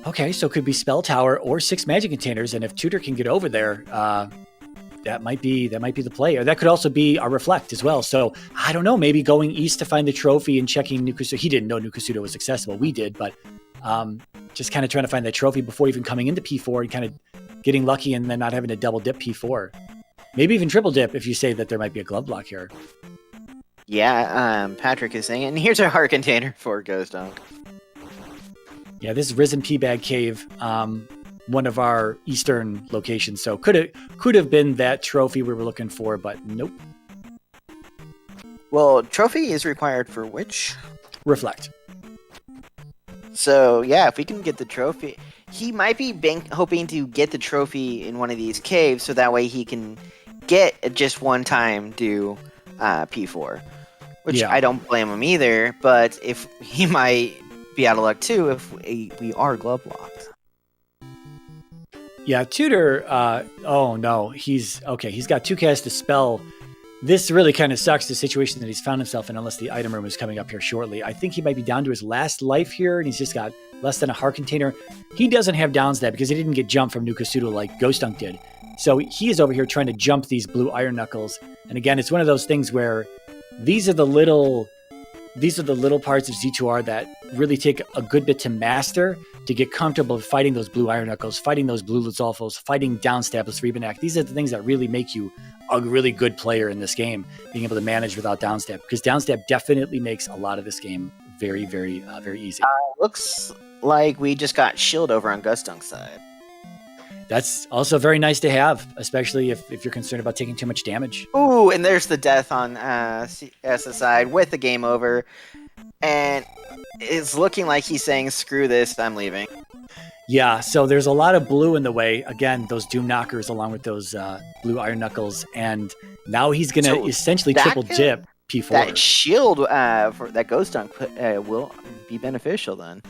Okay, so it could be Spell Tower or 6 magic containers, and if Tutor can get over there, that might be the play. Or that could also be a Reflect as well. So I don't know, maybe going east to find the trophy and checking Nukusudo. He didn't know Nukusudo was accessible. We did, but just kind of trying to find that trophy before even coming into P4 and kind of getting lucky and then not having to double dip P4. Maybe even triple dip if you say that there might be a glove block here. Yeah, Patrick is saying it. And here's our heart container for ghostDunk. Yeah, this is Risen P-Bag Cave, one of our eastern locations. So could have been that trophy we were looking for, but nope. Well, trophy is required for which? Reflect. So yeah, if we can get the trophy, he might be hoping to get the trophy in one of these caves, so that way he can get just one time do P4. Which I don't blame him either, but if he might be out of luck too if we are glove locked. Yeah, Tutor, oh no, he's got 2 casts to spell. This really kind of sucks, the situation that he's found himself in, unless the item room is coming up here shortly. I think he might be down to his last life here, and he's just got less than a heart container. He doesn't have downstab because he didn't get jumped from Nukusudo like ghostDunk did. So he is over here trying to jump these blue iron knuckles. And again, it's one of those things where these are the little parts of Z2R that really take a good bit to master to get comfortable fighting those blue iron knuckles, fighting those blue Lizalfos, fighting downstab with Rebenak. These are the things that really make you a really good player in this game, being able to manage without downstab, because downstab definitely makes a lot of this game very, very, very easy. Looks like we just got shield over on ghostDunk's side. That's also very nice to have, especially if you're concerned about taking too much damage. Ooh, and there's the death on CS's side with the game over. And it's looking like he's saying, screw this, I'm leaving. Yeah, so there's a lot of blue in the way. Again, those Doom Knockers along with those blue Iron Knuckles. And now he's going to essentially triple dip P4. That shield for that ghostDunk will be beneficial then.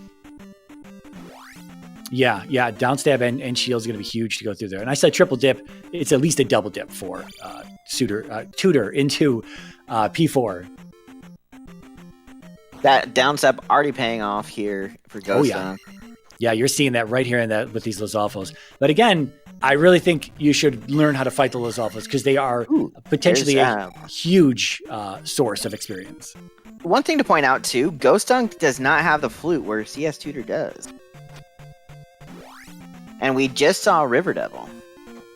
Yeah, downstab and shield is going to be huge to go through there. And I said triple dip, it's at least a double dip for Tutor into P4. That downstab already paying off here for ghostDunk. Yeah, you're seeing that right here with these Lizalfos. But again, I really think you should learn how to fight the Lizalfos because they are potentially a huge source of experience. One thing to point out too, ghostDunk does not have the flute where CS Tutor does. And we just saw River Devil.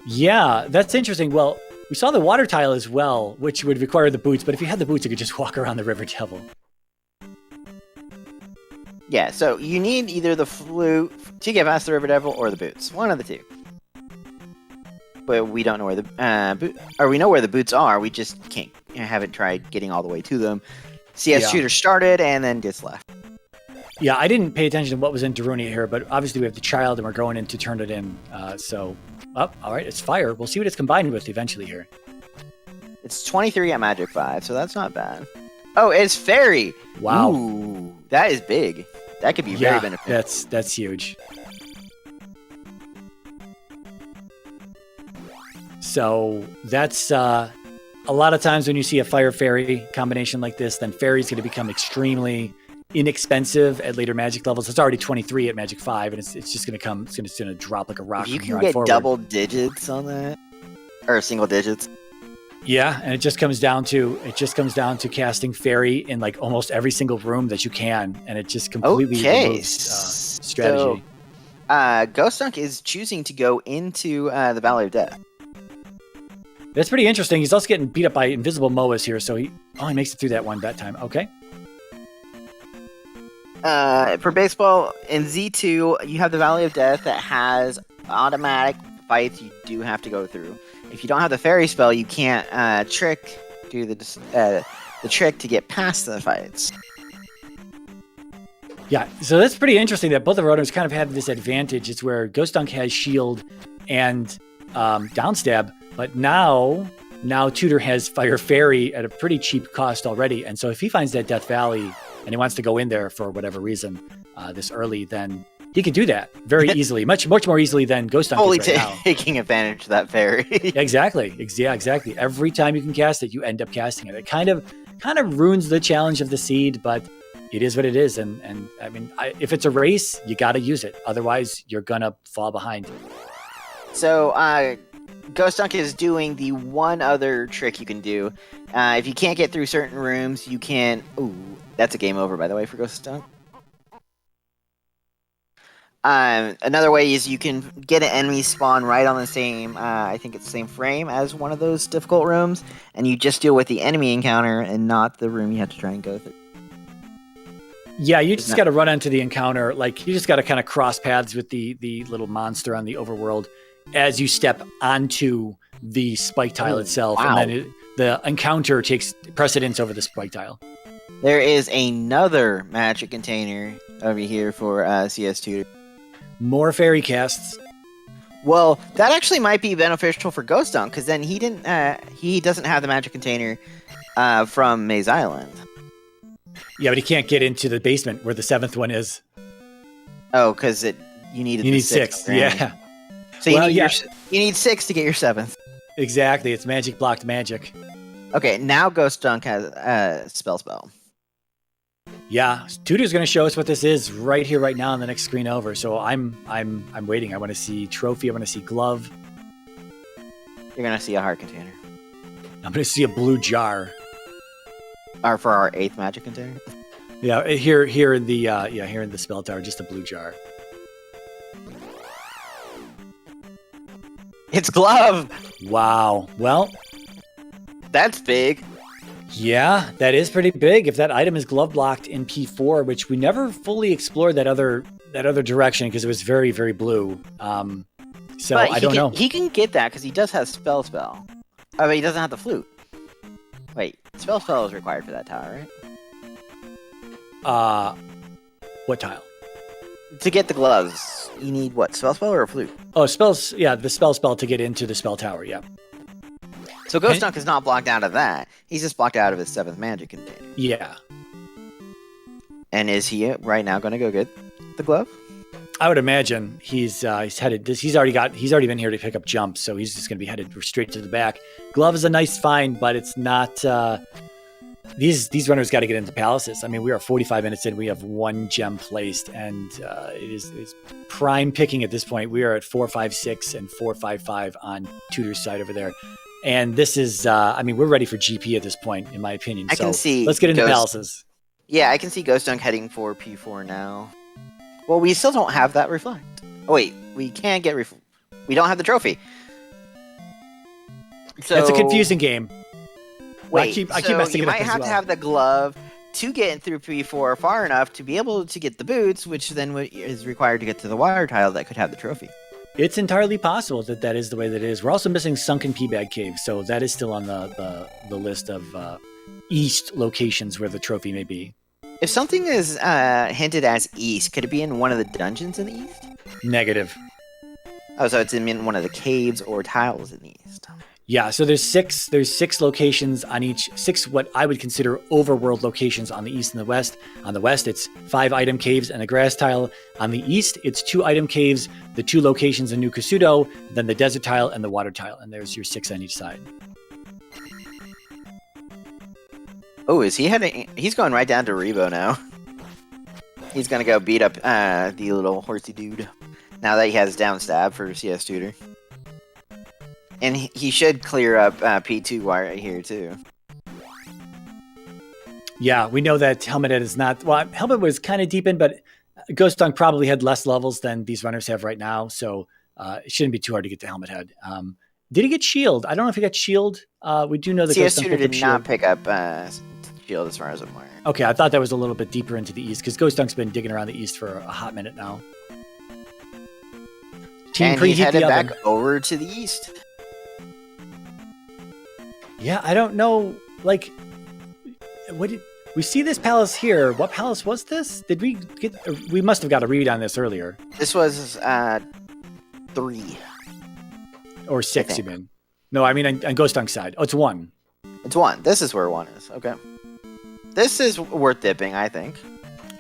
Yeah, that's interesting. Well, we saw the water tile as well, which would require the boots. But if you had the boots, you could just walk around the River Devil. Yeah, so you need either the flute to get past the River Devil or the boots. One of the two. But we don't know where the we know where the boots are. We just haven't tried getting all the way to them. CS Tutor started and then just left. Yeah, I didn't pay attention to what was in Darunia here, but obviously we have the child and we're going in to turn it in. All right, it's fire. We'll see what it's combined with eventually here. It's 23 at Magic 5, so that's not bad. Oh, it's Fairy. Wow. Ooh, that is big. That could be very beneficial. That's huge. So that's a lot of times when you see a Fire Fairy combination like this, then Fairy's going to become extremely inexpensive at later Magic levels. It's already 23 at Magic 5, and it's just going to come. It's going to drop like a rock. You can get double digits on that, or single digits. Yeah, and it just comes down to casting Fairy in like almost every single room that you can, and it just completely removes strategy. So, ghostDunk is choosing to go into the Valley of Death. That's pretty interesting. He's also getting beat up by invisible Moas here, so he makes it through that one that time. Okay. For baseball, in Z2, you have the Valley of Death that has automatic fights you do have to go through. If you don't have the fairy spell, you can't do the trick to get past the fights. Yeah, so that's pretty interesting that both of our owners kind of have this advantage. It's where ghostDunk has shield and downstab, but now Tutor has Fire Fairy at a pretty cheap cost already. And so if he finds that Death Valley and he wants to go in there for whatever reason this early, then he can do that very easily, much more easily than ghostDunk Fully is right now. Taking advantage of that fairy. Exactly. Yeah, exactly. Every time you can cast it, you end up casting it. It kind of ruins the challenge of the seed, but it is what it is. And I mean, if it's a race, you got to use it. Otherwise, you're going to fall behind. So, ghostDunk is doing the one other trick you can do. If you can't get through certain rooms, you can... Ooh, that's a game over, by the way, for ghostDunk. Another way is you can get an enemy spawn right on the same, I think it's the same frame as one of those difficult rooms, and you just deal with the enemy encounter and not the room you have to try and go through. Yeah, you just got to run into the encounter. Like, you just got to kind of cross paths with the little monster on the overworld as you step onto the spike tile itself. Wow. And then the encounter takes precedence over the spike tile. There is another magic container over here for CS2. More fairy casts. Well, that actually might be beneficial for ghostDunk, because then he doesn't have the magic container from Maze Island. Yeah, but he can't get into the basement where the 7th one is. Oh, because you need 6. Yeah. So you need 6 to get your 7th. Exactly. It's magic blocked magic. Okay, now ghostDunk has spell. Yeah, Tutor's going to show us what this is right here, right now, on the next screen over. So I'm waiting. I want to see trophy. I want to see glove. You're going to see a heart container. I'm going to see a blue jar. Or for our 8th magic container. Yeah, here in the spell tower, just a blue jar. It's glove. Wow. Well, that's big. Yeah, that is pretty big. If that item is glove blocked in P4, which we never fully explored that other direction because it was very, very blue. So but I don't know. He can get that because he does have spell. Oh, but he doesn't have the flute. Wait, spell is required for that tile, right? What tile? To get the gloves, you need what? Spell or a flute? Oh, spells. Yeah, the spell to get into the spell tower. Yeah. So ghostDunk is not blocked out of that. He's just blocked out of his 7th magic container. Yeah. And is he right now going to go get the glove? I would imagine he's headed. He's already been here to pick up jumps, so he's just going to be headed straight to the back. Glove is a nice find, but it's not. These runners got to get into palaces. I mean, we are 45 minutes in. We have 1 gem placed, and it's prime picking at this point. We are at 456 and 455 on Tutor's side over there. And this is, we're ready for GP at this point, in my opinion. I can see. Let's get into palaces. Yeah, I can see ghostDunk heading for P4 now. Well, we still don't have that reflect. Oh, wait, we can get we don't have the trophy. So it's a confusing game. Wait, I keep messing you it up might have to have the glove to get through P4 far enough to be able to get the boots, which then is required to get to the water tile that could have the trophy. It's entirely possible that is the way that it is. We're also missing Sunken Peabag Cave, so that is still on the list of east locations where the trophy may be. If something is hinted as east, could it be in one of the dungeons in the east? Negative. Oh, so it's in one of the caves or tiles in the east. Yeah, so there's six locations on each, 6 what I would consider overworld locations on the east and the west. On the west, it's 5 item caves and a grass tile. On the east, it's 2 item caves, the 2 locations in New Kasudo, then the desert tile and the water tile. And there's your 6 on each side. Oh, is he heading? He's going right down to Rebo now. He's going to go beat up the little horsey dude. Now that he has down stab for CS Tutor. And he should clear up P2 right here, too. Yeah, we know that Helmet Head is not... Well, Helmet was kind of deep in, but ghostDunk probably had less levels than these runners have right now, so it shouldn't be too hard to get to Helmet Head. Did he get shield? I don't know if he got shield. We do know that cstutor did not pick up shield as far as I'm aware. Okay, I thought that was a little bit deeper into the east because ghostDunk's been digging around the east for a hot minute now. Team and he headed back over to the east. Yeah, I don't know. Like, what did we see this palace here? What palace was this? Did we get? We must have got a read on this earlier. This was 3 or 6. You mean? No, I mean on ghostDunk's side. Oh, it's 1. It's 1. This is where 1 is. Okay. This is worth dipping, I think.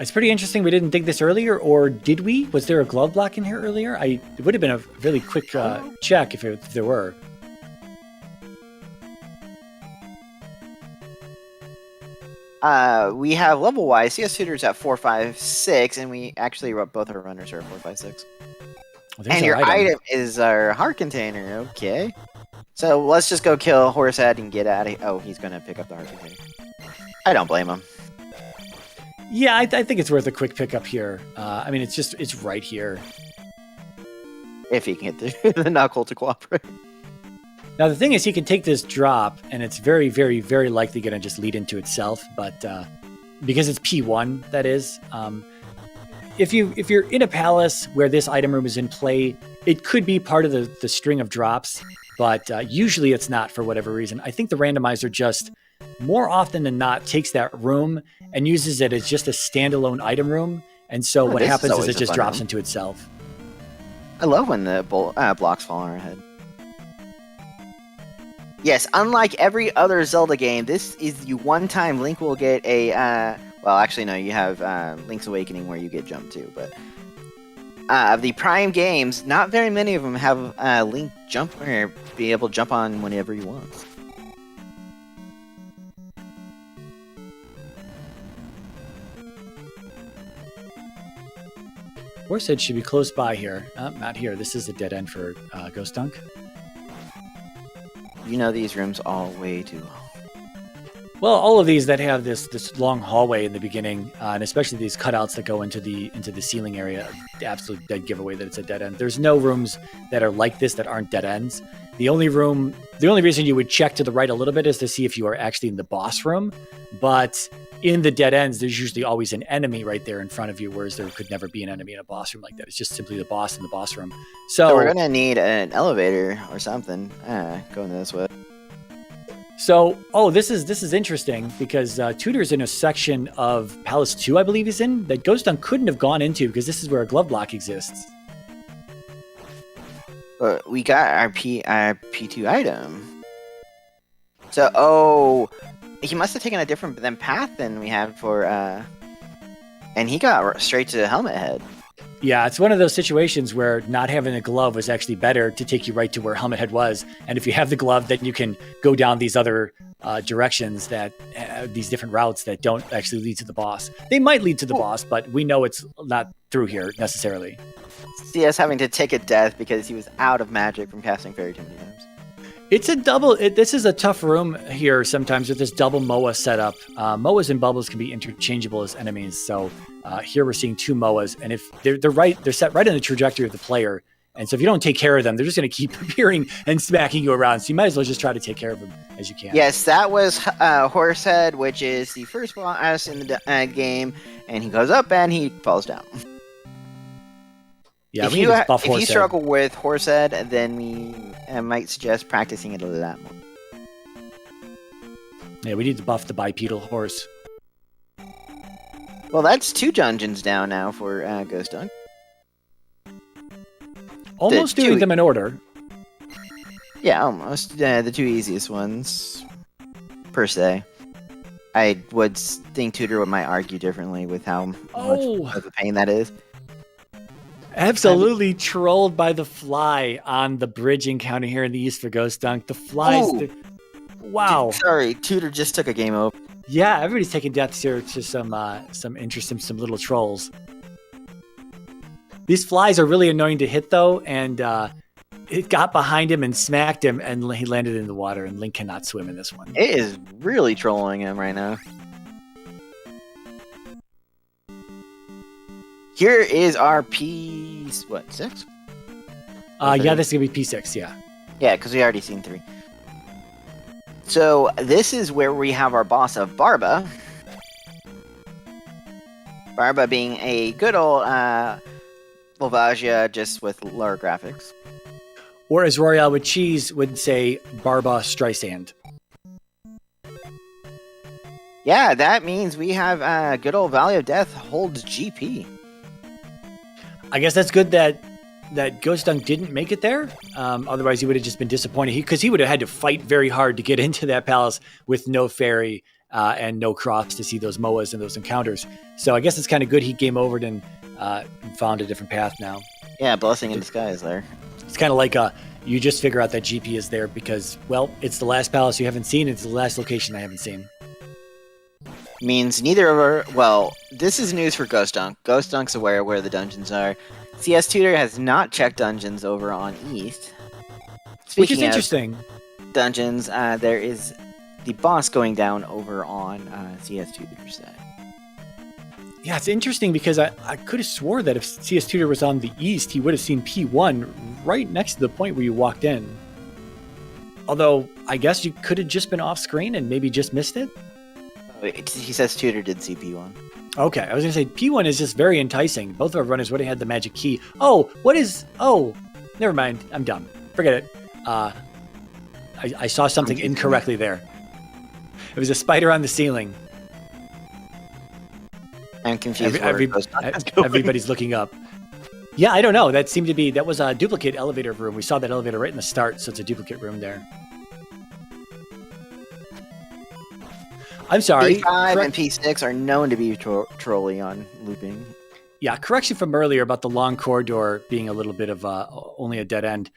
It's pretty interesting. We didn't dig this earlier, or did we? Was there a glove block in here earlier? It would have been a really quick check if there were. We have level-wise, CS Tutor's at 4, 5, 6, and we actually both our runners are at 4, 5, 6. Well, and your item is our heart container. Okay. So let's just go kill Horsehead and get out of here. Oh, he's going to pick up the heart container. I don't blame him. Yeah, I think it's worth a quick pickup here. I mean, it's right here. If he can get the knuckle to cooperate. Now, the thing is, he can take this drop, and it's very, very, very likely going to just lead into itself. But because it's P1, that is. If you're in a palace where this item room is in play, it could be part of the string of drops. But usually it's not for whatever reason. I think the randomizer just, more often than not, takes that room and uses it as just a standalone item room. And so what happens is it just drops into itself. I love when the blocks fall on our head. Yes, unlike every other Zelda game, this is the one time Link will get a... well, actually, no, you have Link's Awakening where you get jumped too, but... of the Prime games, not very many of them have Link jump or be able to jump on whenever he wants. Horsehead should be close by here. Not here. This is a dead end for ghostDunk. You know these rooms all way too long. Well, all of these that have this long hallway in the beginning, and especially these cutouts that go into the ceiling area, absolute dead giveaway that it's a dead end. There's no rooms that are like this that aren't dead ends. The only reason you would check to the right a little bit is to see if you are actually in the boss room. But in the dead ends, there's usually always an enemy right there in front of you, whereas there could never be an enemy in a boss room like that. It's just simply the boss in the boss room. So we're gonna need an elevator or something going this way. So, this is interesting because Tutor's in a section of Palace 2, I believe he's in, that ghostDunk couldn't have gone into because this is where a glove block exists. We got our P2 item. So, he must have taken a different path than we had for, and he got straight to Helmet Head. Yeah, it's one of those situations where not having a glove was actually better to take you right to where Helmet Head was. And if you have the glove, then you can go down these other directions, that these different routes that don't actually lead to the boss. They might lead to the boss, but we know it's not through here necessarily. CS having to take a death because he was out of magic from casting Fairy too many times. It's a double. This is a tough room here sometimes with this double Moa setup. Moas and bubbles can be interchangeable as enemies. So here we're seeing 2 Moas, and if they're set right in the trajectory of the player. And so if you don't take care of them, they're just going to keep appearing and smacking you around. So you might as well just try to take care of them as you can. Yes, that was Horsehead, which is the first boss in the game, and he goes up and he falls down. Yeah, if you struggle with Horsehead, then we might suggest practicing it a lot more. Yeah, we need to buff the bipedal horse. Well, that's 2 dungeons down now for ghostDunk. Almost doing them in order. Yeah, almost. The 2 easiest ones, per se. I would think Tutor might argue differently with how much of a pain that is. Absolutely trolled by the fly on the bridge encounter here in the east for ghostDunk. The flies. Wow. Sorry, Tutor just took a game over. Yeah, everybody's taking deaths here to some interesting, some little trolls. These flies are really annoying to hit though, and it got behind him and smacked him, and he landed in the water. And Link cannot swim in this one. It is really trolling him right now. Here is our P6? Yeah, this is gonna be P6. Yeah. Yeah, because we already seen 3. So this is where we have our boss of Barba. Barba being a good old Volvagia, just with lower graphics. Or as Royale with Cheese would say, Barba Streisand. Yeah, that means we have good old Valley of Death holds GP. I guess that's good that ghostDunk didn't make it there. Otherwise, he would have just been disappointed. Because he would have had to fight very hard to get into that palace with no fairy and no cross to see those MOAs and those encounters. So I guess it's kind of good he game overed and found a different path now. Yeah, blessing in disguise there. It's kind of like you just figure out that GP is there because, well, it's the last palace you haven't seen. It's the last location I haven't seen. Means neither of our... Well, this is news for ghostDunk. ghostDunk's aware where the dungeons are. CS Tutor has not checked dungeons over on East. Speaking Which is interesting. Dungeons, there is the boss going down over on CS Tutor's side. Yeah, it's interesting because I could have swore that if CS Tutor was on the East, he would have seen P1 right next to the point where you walked in. Although, I guess you could have just been off screen and maybe just missed it. He says Tutor did see P1. Okay, I was going to say P1 is just very enticing. Both of our runners would have had the magic key. Oh, never mind. I'm dumb. Forget it. I saw something incorrectly there. It was a spider on the ceiling. I'm confused. Everybody's looking up. Yeah, I don't know. That was a duplicate elevator room. We saw that elevator right in the start, so it's a duplicate room there. I'm sorry. P5 and P6 are known to be trolly on looping. Yeah, correction from earlier about the long corridor being a little bit of only a dead end.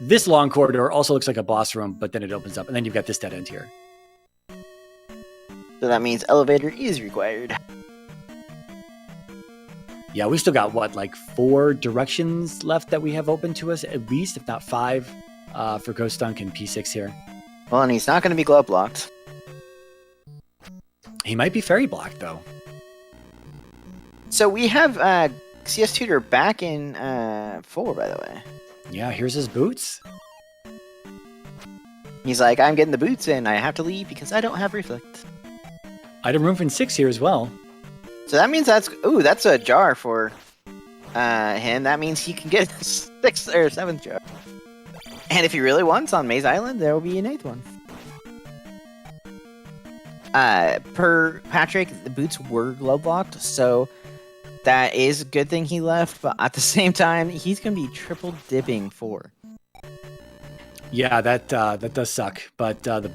This long corridor also looks like a boss room, but then it opens up, and then you've got this dead end here. So that means elevator is required. Yeah, we still got, 4 directions left that we have open to us, at least, if not 5, for ghostDunk and P6 here. Well, and he's not going to be glove blocked. He might be fairy blocked, though. So we have CS Tutor back in 4, by the way. Yeah, here's his boots. He's like, I'm getting the boots in. I have to leave because I don't have reflect. Item room for 6 here as well. So that means that's a jar for him. That means he can get 6th or 7th jar. And if he really wants on Maze Island, there will be an 8th one. Per Patrick, the boots were glove locked, so that is a good thing he left. But at the same time, he's gonna be triple dipping 4. Yeah, that does suck. But the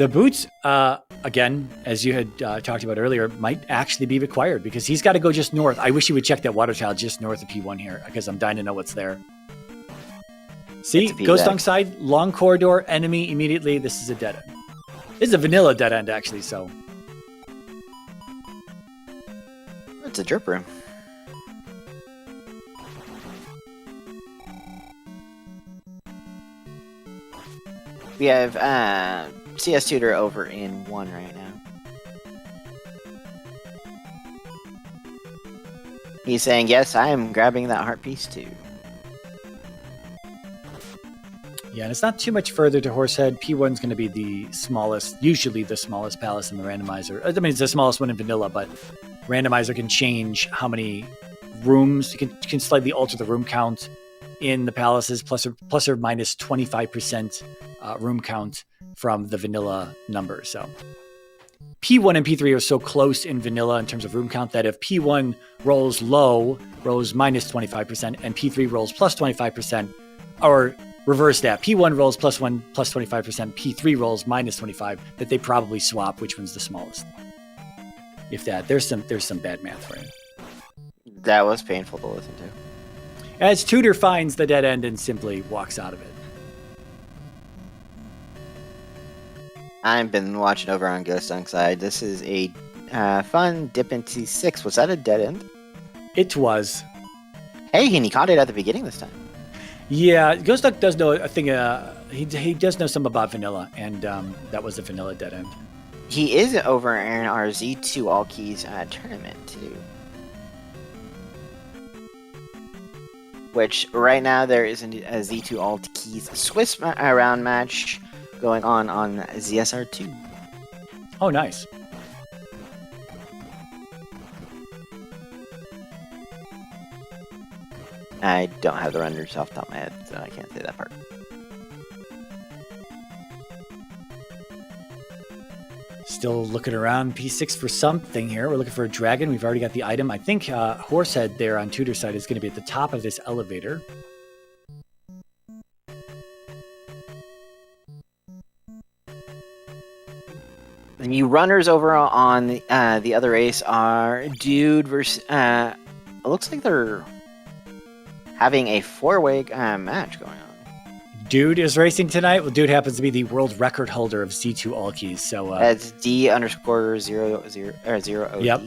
boots, again, as you had talked about earlier, might actually be required because he's got to go just north. I wish he would check that water tile just north of P1 here because I'm dying to know what's there. See, ghostDunk side, long corridor, enemy immediately. This is a dead end. This is a vanilla dead end, actually, so. It's a drip room. We have CS Tutor over in 1 right now. He's saying, yes, I am grabbing that heart piece too. Yeah, and it's not too much further to Horsehead. P1's going to be the smallest, usually the smallest palace in the randomizer. I mean, it's the smallest one in vanilla, but randomizer can change how many rooms. You can slightly alter the room count in the palaces, plus or minus 25% room count from the vanilla number. So P1 and P3 are so close in vanilla in terms of room count that if P1 rolls low, rolls minus 25%, and P3 rolls plus 25%, or reverse that, P1 rolls plus 1 plus 25%, P3 rolls minus 25, that they probably swap which one's the smallest. If that, there's some bad math for you. That was painful to listen to. As Tutor finds the dead end and simply walks out of it. I've been watching over on ghostDunk side. This is a fun dip into 6. Was that a dead end? It was. Hey, and he caught it at the beginning this time. Yeah, ghostDunk does know a thing. He does know some about vanilla, and that was a vanilla dead end. He is over in our Z2 All Keys tournament too. which right now there is a Z2 Alt Keys Swiss round match going on ZSR2. Oh, nice. I don't have the renders off the top of my head, so I can't say that part. Still looking around P6 for something here. We're looking for a dragon. We've already got the item. I think Horsehead there on Tutor's side is going to be at the top of this elevator. The runners over on the other race are Dude versus... it looks like they're having a four-way match going on. Dude is racing tonight. Well, Dude happens to be the world record holder of Z2 all keys. So that's D_00OD. Yep.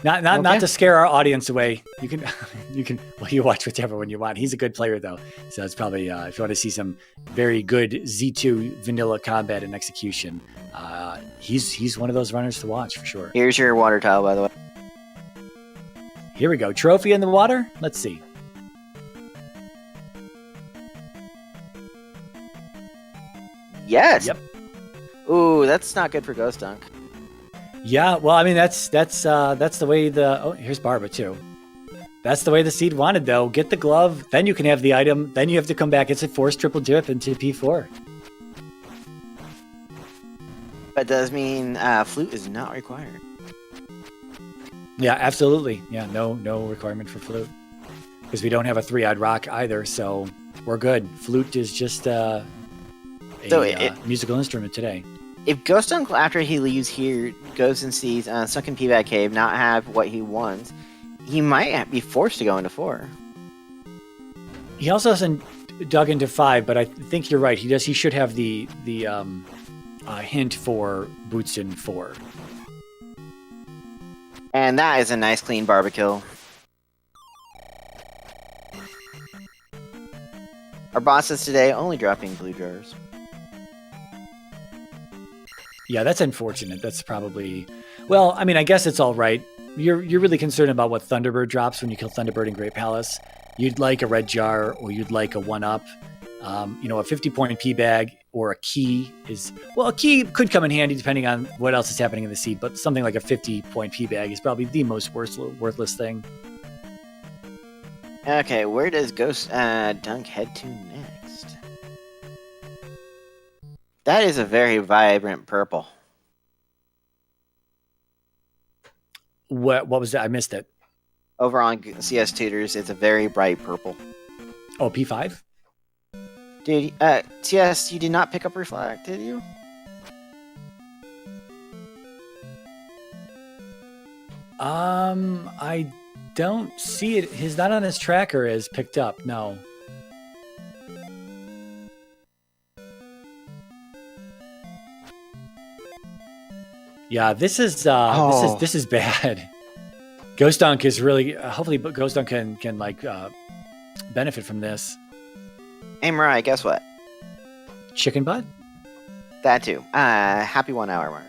Not to scare our audience away. You can you watch whichever one you want. He's a good player though, so it's probably if you want to see some very good Z2 vanilla combat and execution, he's one of those runners to watch for sure. Here's your water tile, by the way. Here we go. Trophy in the water. Let's see. Yes. Yep. Ooh, that's not good for ghostDunk. Yeah. Well, I mean, that's the way here's Barba too. That's the way the seed wanted though. Get the glove, then you can have the item. Then you have to come back. It's a forced triple dip into P4. That does mean flute is not required. Yeah, absolutely. Yeah, no requirement for flute because we don't have a 3-odd rock either, so we're good. Flute is just a musical instrument today. If ghostDunk, after he leaves here, goes and sees Sunken Peabag Cave not have what he wants, he might be forced to go into 4. He also hasn't dug into 5, but I think you're right. He should have the hint for boots in 4. And that is a nice clean barbecue. Our bosses today only dropping blue jars. Yeah, that's unfortunate. That's probably... Well, I mean, I guess it's all right. You're really concerned about what Thunderbird drops when you kill Thunderbird in Great Palace. You'd like a red jar, or you'd like a 1-up. A 50-point P-bag or a key is... Well, a key could come in handy depending on what else is happening in the seed, but something like a 50-point P-bag is probably the most worthless thing. Okay, where does ghostDunk head to next? That is a very vibrant purple. What was that? I missed it. Over on CS Tutors, it's a very bright purple. Oh, P5? Dude, CS, you did not pick up Reflect, did you? I don't see it. He's not on his tracker as picked up, no. Yeah, this is bad. ghostDunk is really hopefully ghostDunk can like benefit from this. Hey Mariah, guess what? Chicken butt? That too. Happy 1 hour mark.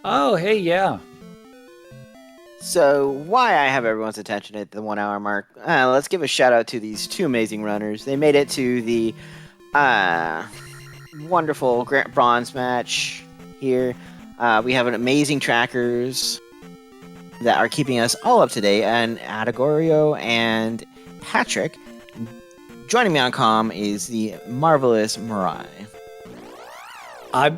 Oh, hey, yeah. So why I have everyone's attention at the 1 hour mark? Let's give a shout out to these two amazing runners. They made it to the wonderful bronze match here. We have an amazing trackers that are keeping us all up to date, and Adegorio and Patrick. Joining me on comm is the marvelous Mariah. I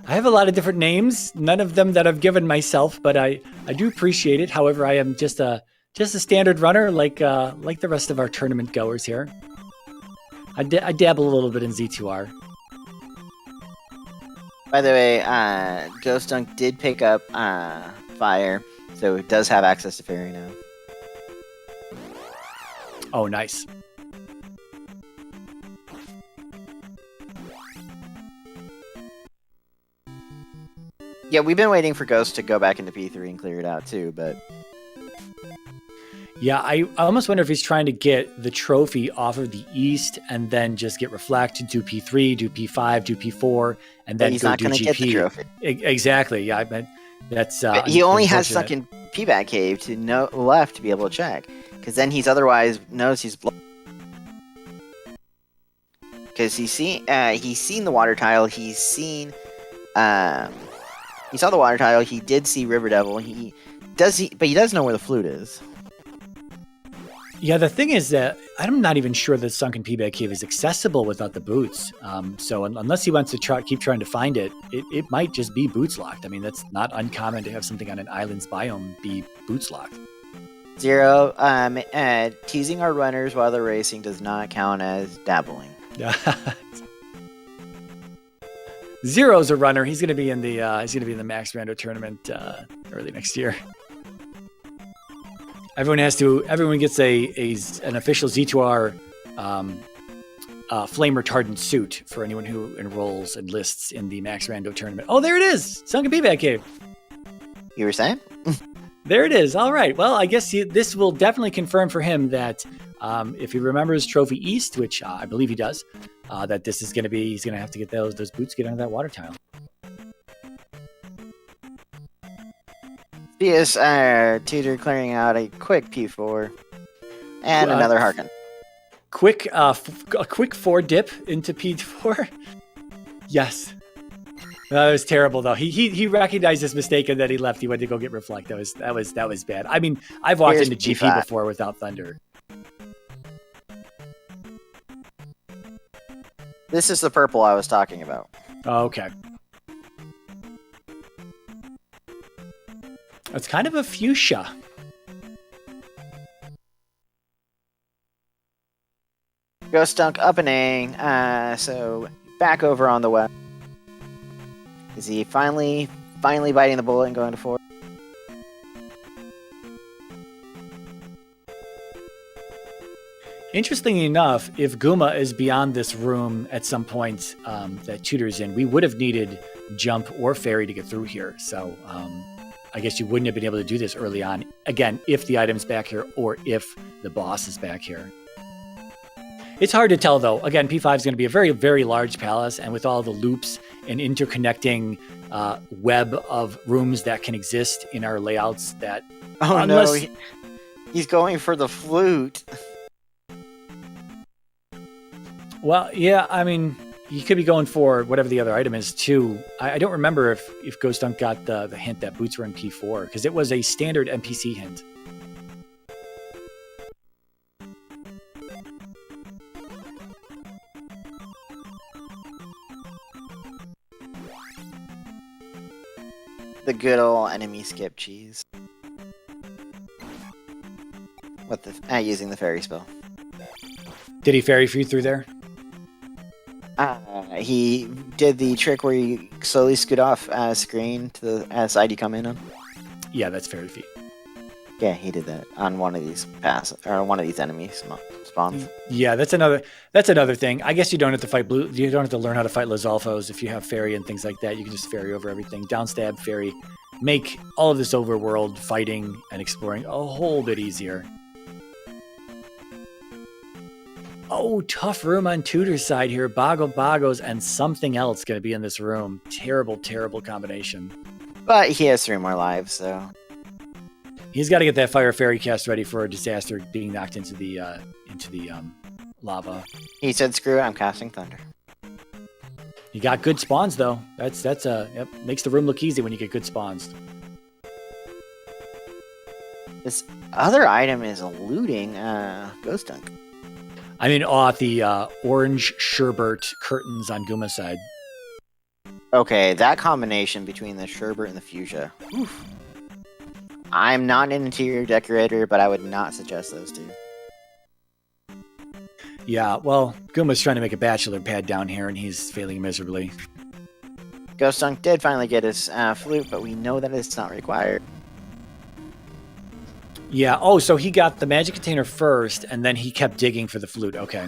have a lot of different names, none of them that I've given myself, but I do appreciate it. However, I am just a standard runner like the rest of our tournament goers here. I dabble a little bit in Z2R. By the way, ghostDunk did pick up Fire, so it does have access to Fairy now. Oh, nice. Yeah, we've been waiting for Ghost to go back into P3 and clear it out too, but... Yeah, I almost wonder if he's trying to get the trophy off of the east and then just get Reflect, do P3, do P5, do P4, and then he's go not do going to GP. get the trophy. Exactly, yeah. I mean, that's he only has Sunken Peabag Cave left to be able to check. because then he's otherwise knows he's because he's seen the water tile. He saw the water tile. He did see River Devil. But he does know where the flute is. Yeah, the thing is that I'm not even sure the Sunken Peabag Cave is accessible without the boots. So unless he wants to keep trying to find it, it might just be boots locked. I mean, that's not uncommon to have something on an island's biome be boots locked. Zero, teasing our runners while they're racing does not count as dabbling. Zero's a runner. He's going to be in the Max Rando tournament early next year. Everyone gets an official Z2R flame retardant suit for anyone who enrolls and lists in the Max Rando tournament. Oh, there it is! Sunken Peabag Cave. You were saying? There it is. All right. Well, I guess this will definitely confirm for him that if he remembers Trophy East, which I believe he does, that this is going to be, he's going to have to get those boots, get under that water tile. PS Tutor clearing out a quick P4 and another Harkin. A quick 4 dip into P4. Yes. That was terrible though. He recognized his mistake and then he left. He went to go get Reflect. That was bad. I mean, I've walked into GP P5 before without Thunder. This is the purple I was talking about. Oh, okay. It's kind of a fuchsia. ghostDunk up and A. So back over on the web. Is he finally biting the bullet and going to 4? Interestingly enough, if Guma is beyond this room at some point that Tutor's in, we would have needed jump or fairy to get through here. So I guess you wouldn't have been able to do this early on. Again, if the item's back here or if the boss is back here. It's hard to tell, though. Again, P5 is going to be a very, very large palace, and with all the loops and interconnecting web of rooms that can exist in our layouts that... Oh, no. He's going for the flute. Well, yeah, I mean, you could be going for whatever the other item is, too. I don't remember if ghostDunk got the hint that boots were in P4, because it was a standard NPC hint. The good old enemy skip cheese. Using the fairy spell. Did he fairy for you through there? He did the trick where you slowly scoot off screen to the side you come in on. Yeah, that's fairy feet. Yeah, he did that on one of these one of these enemy spawns. Yeah, that's another thing. I guess you don't have to fight blue. You don't have to learn how to fight Lizalfos if you have fairy and things like that. You can just fairy over everything. Downstab, fairy, make all of this overworld fighting and exploring a whole bit easier. Oh, tough room on Tutor's side here. Bogos and something else going to be in this room. Terrible, terrible combination. But he has 3 more lives, so... He's got to get that Fire Fairy cast ready for a disaster being knocked into the lava. He said, screw it, I'm casting Thunder. You got good spawns, though. Makes the room look easy when you get good spawns. This other item is eluding ghostDunk. I mean, the orange sherbet curtains on Guma's side. Okay, that combination between the sherbet and the fuchsia. Oof. I'm not an interior decorator, but I would not suggest those two. Yeah, well, Guma's trying to make a bachelor pad down here, and he's failing miserably. ghostDunk did finally get his flute, but we know that it's not required. Yeah, oh, so he got the magic container first, and then he kept digging for the flute. Okay.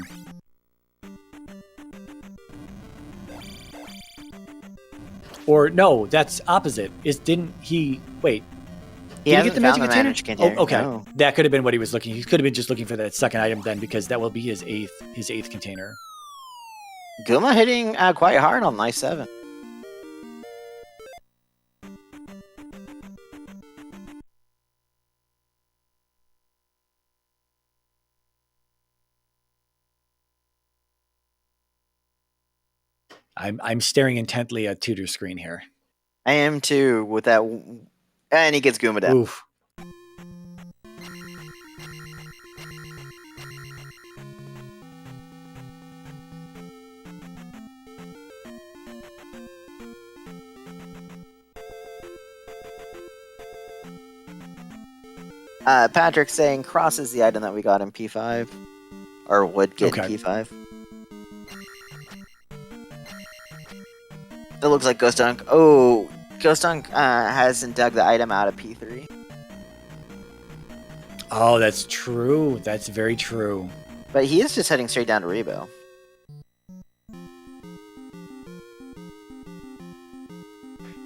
Or, no, that's opposite. Didn't he... Wait. He hasn't found the magic container. Oh, okay. No. That could have been what he was looking. He could have been just looking for that second item then, because that will be his eighth container. Guma hitting quite hard on Life 7. I'm staring intently at Tutor's screen here. I am too with that. And he gets Goomba down. Oof. Patrick saying cross is the item that we got in P5. Or would get in P5. It looks like ghostDunk. Oh, ghostDunk hasn't dug the item out of P3. Oh, that's true. That's very true. But he is just heading straight down to Rebo.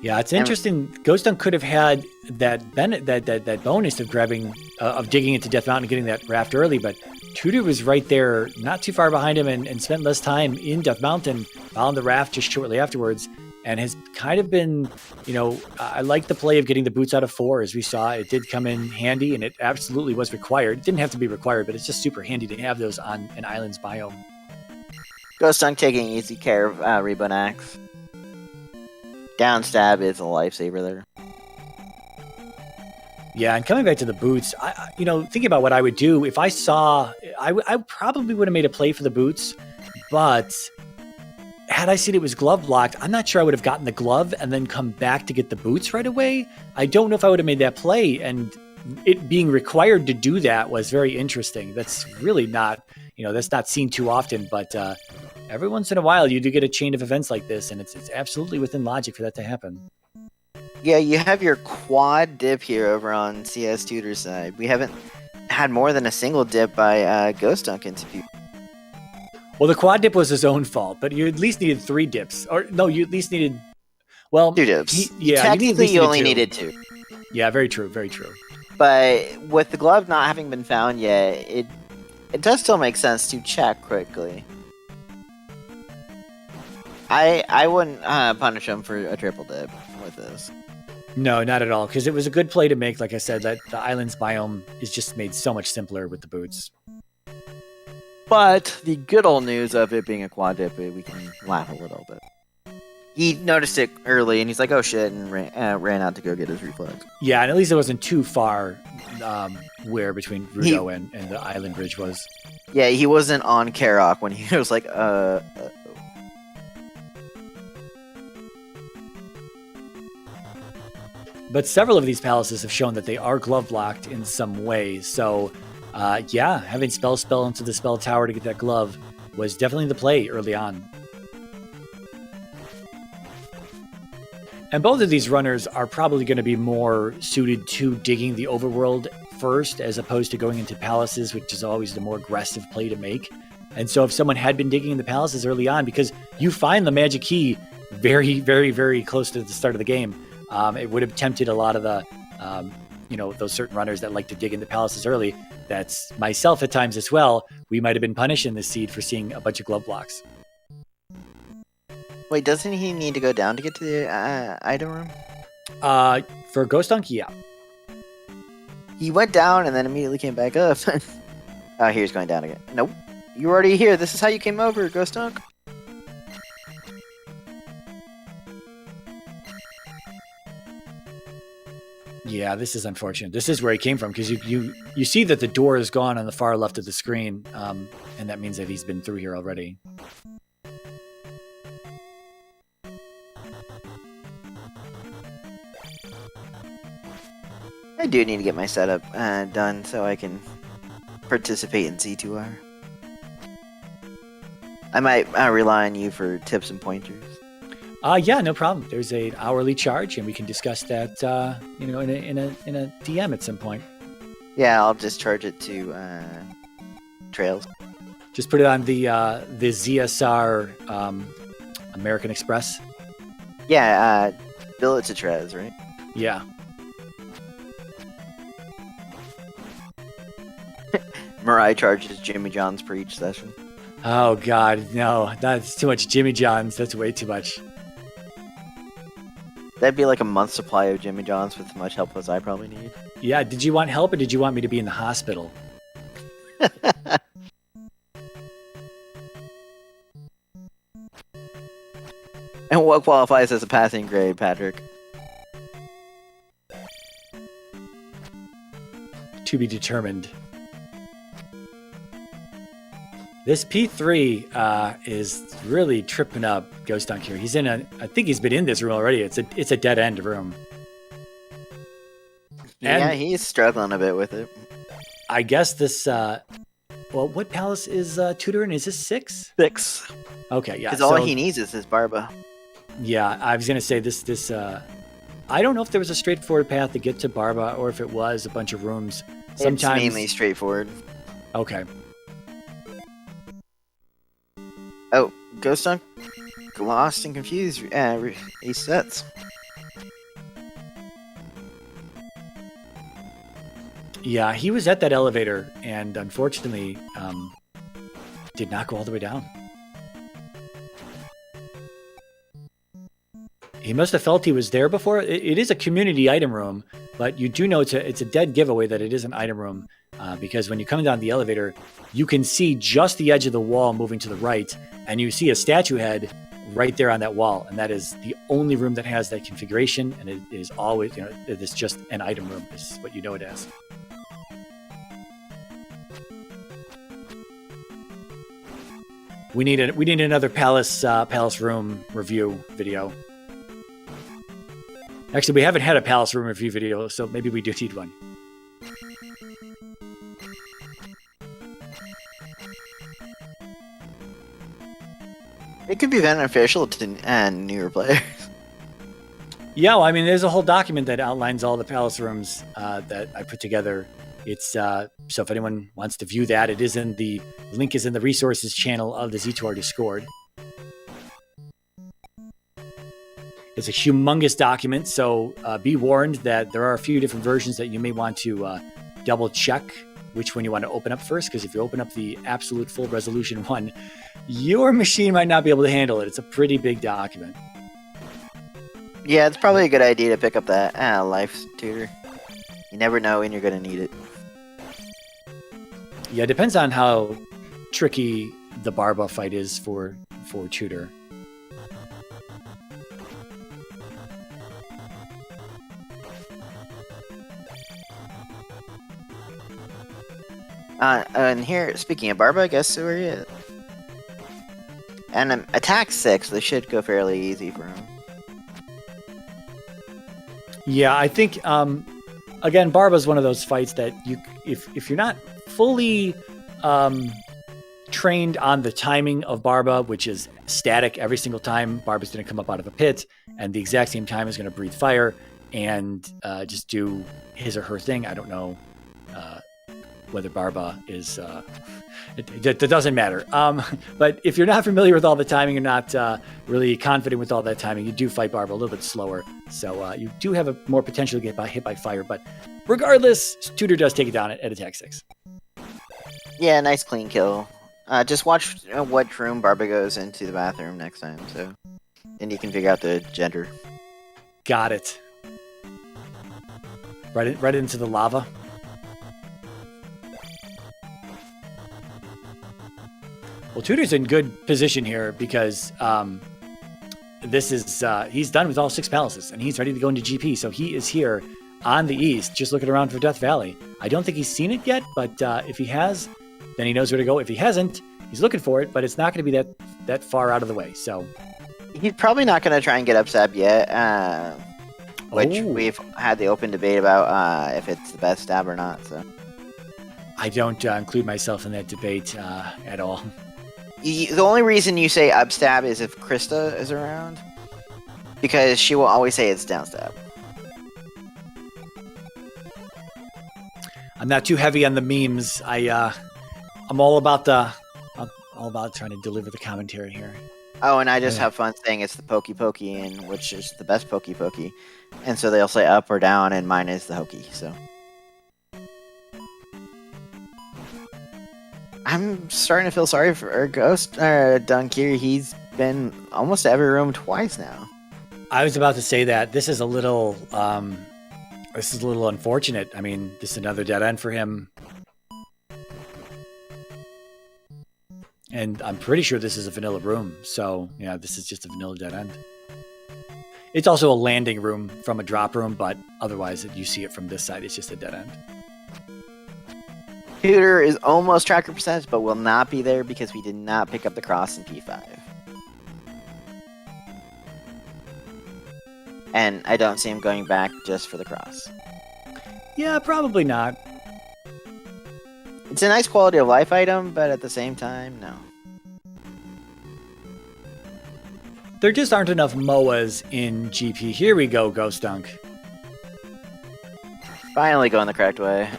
Yeah, it's interesting. ghostDunk could have had that bonus of grabbing, of digging into Death Mountain and getting that raft early, but Tutor was right there, not too far behind him, and spent less time in Death Mountain, found the raft just shortly afterwards, and has kind of been, I like the play of getting the boots out of 4, as we saw. It did come in handy, and it absolutely was required. It didn't have to be required, but it's just super handy to have those on an island's biome. ghostDunk taking easy care of Rebo and Axe. Down stab is a lifesaver there. Yeah, and coming back to the boots, thinking about what I would do if I saw, I probably would have made a play for the boots, but had I seen it was glove locked, I'm not sure I would have gotten the glove and then come back to get the boots right away. I don't know if I would have made that play, and it being required to do that was very interesting. That's really not, that's not seen too often, but every once in a while you do get a chain of events like this, and it's absolutely within logic for that to happen. Yeah, you have your quad dip here over on CS Tutor's side. We haven't had more than a single dip by ghostDunk into P. Well, the quad dip was his own fault, but you at least needed 3 dips. Or no, you at least needed, 2 dips. Technically, you only needed 2. Yeah, very true, very true. But with the glove not having been found yet, it does still make sense to check quickly. I wouldn't punish him for a triple dip with this. No, not at all, because it was a good play to make. Like I said, that the island's biome is just made so much simpler with the boots. But the good old news of it being a quad dip, we can laugh a little bit. He noticed it early, and he's like, oh shit, and ran out to go get his reflex. Yeah, and at least it wasn't too far where between Rudo and the island bridge was. Yeah, he wasn't on Karok when he was like, But several of these palaces have shown that they are glove locked in some way. So, yeah, having spell into the spell tower to get that glove was definitely the play early on. And both of these runners are probably going to be more suited to digging the overworld first, as opposed to going into palaces, which is always the more aggressive play to make. And so if someone had been digging in the palaces early on, because you find the magic key very, very, very close to the start of the game, it would have tempted a lot of the, those certain runners that like to dig into palaces early. That's myself at times as well. We might have been punished in this seed for seeing a bunch of glove blocks. Wait, doesn't he need to go down to get to the item room? For ghostDunk, yeah. He went down and then immediately came back up. Oh, here's going down again. Nope. You were already here. This is how you came over, ghostDunk. Yeah, this is unfortunate. This is where he came from, because you see that the door is gone on the far left of the screen, and that means that he's been through here already. I do need to get my setup done so I can participate in Z2R. I might rely on you for tips and pointers. Yeah, no problem. There's an hourly charge, and we can discuss that, in a DM at some point. Yeah, I'll just charge it to Trails. Just put it on the ZSR American Express. Yeah, bill it to Trez, right? Yeah. Mariah charges Jimmy John's per each session. Oh God, no! That's too much Jimmy John's. That's way too much. That'd be like a month's supply of Jimmy John's with as much help as I probably need. Yeah, did you want help, or did you want me to be in the hospital? What qualifies as a passing grade, Patrick? To be determined. This P3 is really tripping up ghostDunk here. He's in a, I think he's been in this room already. It's a dead end room. Yeah, he's struggling a bit with it. I guess this, well, what palace is Tutor in? Is this 6? 6. Okay, yeah. Because all he needs is his Barba. Yeah, I was going to say this, I don't know if there was a straightforward path to get to Barba or if it was a bunch of rooms. Sometimes it's mainly straightforward. Okay. Oh, ghostDunk lost and confused resets. Yeah, he was at that elevator and unfortunately did not go all the way down. He must have felt he was there before. It is a community item room, but you do know it's a dead giveaway that it is an item room because when you come down the elevator, you can see just the edge of the wall moving to the right, and you see a statue head right there on that wall, and that is the only room that has that configuration, and it is always, it's just an item room is what you know it as. We need another palace room review video. Actually, we haven't had a palace room review video, so maybe we do need one. It could be beneficial to newer players. Yeah, well, I mean, there's a whole document that outlines all the palace rooms that I put together. It's so if anyone wants to view that, the link is in the resources channel of the Z2R Discord. It's a humongous document, so be warned that there are a few different versions that you may want to double check which one you want to open up first, because if you open up the absolute full resolution one, your machine might not be able to handle it. It's a pretty big document. Yeah, it's probably a good idea to pick up that life tutor. You never know when you're going to need it. Yeah, it depends on how tricky the Barba fight is for tutor. And here, speaking of Barba, guess where he is? And attack 6, they should go fairly easy for him. Yeah, I think again, Barba's one of those fights that if you're not fully trained on the timing of Barba, which is static every single time Barba's going to come up out of a pit, and the exact same time is going to breathe fire and just do his or her thing. I don't know whether Barba is... It doesn't matter. But if you're not familiar with all the timing, you're not really confident with all that timing, you do fight Barba a little bit slower. So you do have a more potential to get hit by fire. But regardless, Tutor does take it down at attack 6. Yeah, nice clean kill. Just watch what room Barba goes into the bathroom next time, so then you can figure out the gender. Got it. Right into the lava. Well, Tutor's in good position here because this is he's done with all 6 palaces and he's ready to go into GP. So he is here on the east, just looking around for Death Valley. I don't think he's seen it yet, but if he has, then he knows where to go. If he hasn't, he's looking for it, but it's not going to be that far out of the way. So he's probably not going to try and get upstab yet, which we've had the open debate about if it's the best stab or not. So I don't include myself in that debate at all. The only reason you say upstab is if Krista is around, because she will always say it's downstab. I'm not too heavy on the memes. I'm all about trying to deliver the commentary here. Oh, and I just have fun saying it's the pokey pokey, and which is the best pokey pokey, and so they'll say up or down, and mine is the hokey. So I'm starting to feel sorry for our ghostDunk here. He's been almost to every room twice now. I was about to say that this is a little unfortunate. I mean, this is another dead end for him. And I'm pretty sure this is a vanilla room. So, yeah, this is just a vanilla dead end. It's also a landing room from a drop room, but otherwise you see it from this side. It's just a dead end. Tutor is almost tracker percentage, but will not be there because we did not pick up the cross in P5. And I don't see him going back just for the cross. Yeah, probably not. It's a nice quality of life item, but at the same time, no. There just aren't enough MOAs in GP. Here we go, ghostDunk. Finally going the correct way.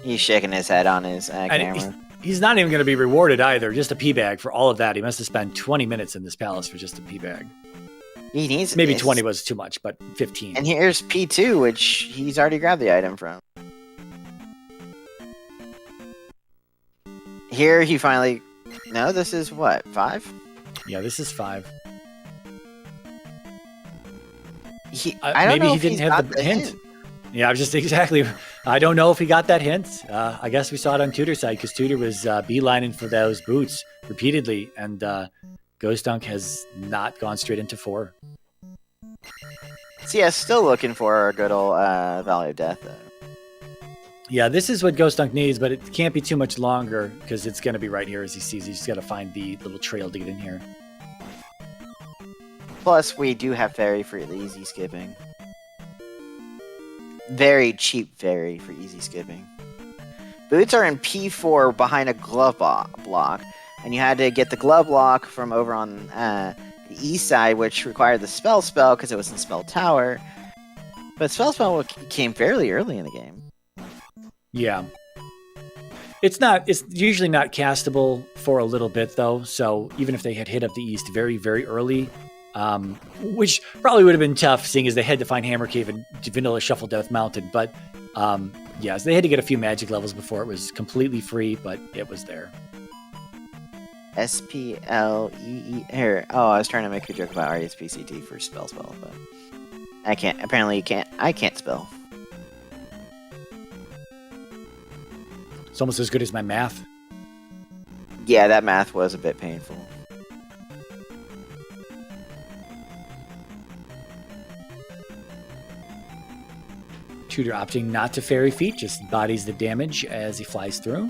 He's shaking his head on his camera. He's not even going to be rewarded either. Just a pee bag for all of that. He must have spent 20 minutes in this palace for just a pee bag. He needs maybe 20 was too much, but 15. And here's P2, which he's already grabbed the item from. Here he finally. No, this is what, 5? Yeah, this is 5. I don't maybe know he if didn't have the hint. Yeah, I was just exactly. I don't know if he got that hint. I guess we saw it on Tutor's side because Tutor was beelining for those boots repeatedly, and ghostDunk has not gone straight into 4. CS still looking for a good old Valley of Death, though. Yeah, this is what ghostDunk needs, but it can't be too much longer because it's going to be right here as he sees. He's just got to find the little trail to get in here. Plus, we do have Fairy for the easy skipping. Very cheap Fairy for easy skipping. Boots are in P4 behind a glove block, and you had to get the glove block from over on the east side, which required the spell because it was in Spell Tower. But spell came fairly early in the game. Yeah. It's usually not castable for a little bit, though, so even if they had hit up the east very, very early, which probably would have been tough, seeing as they had to find Hammer Cave and Vanilla Shuffle Death Mountain, but yes, they had to get a few magic levels before it was completely free, but it was there. SPLEE. Here. Oh, I was trying to make a joke about RESPCT for spell, but I can't. Apparently, you can't. I can't spell. It's almost as good as my math. Yeah, that math was a bit painful. Tutor opting not to Fairy Feet, just bodies the damage as he flies through.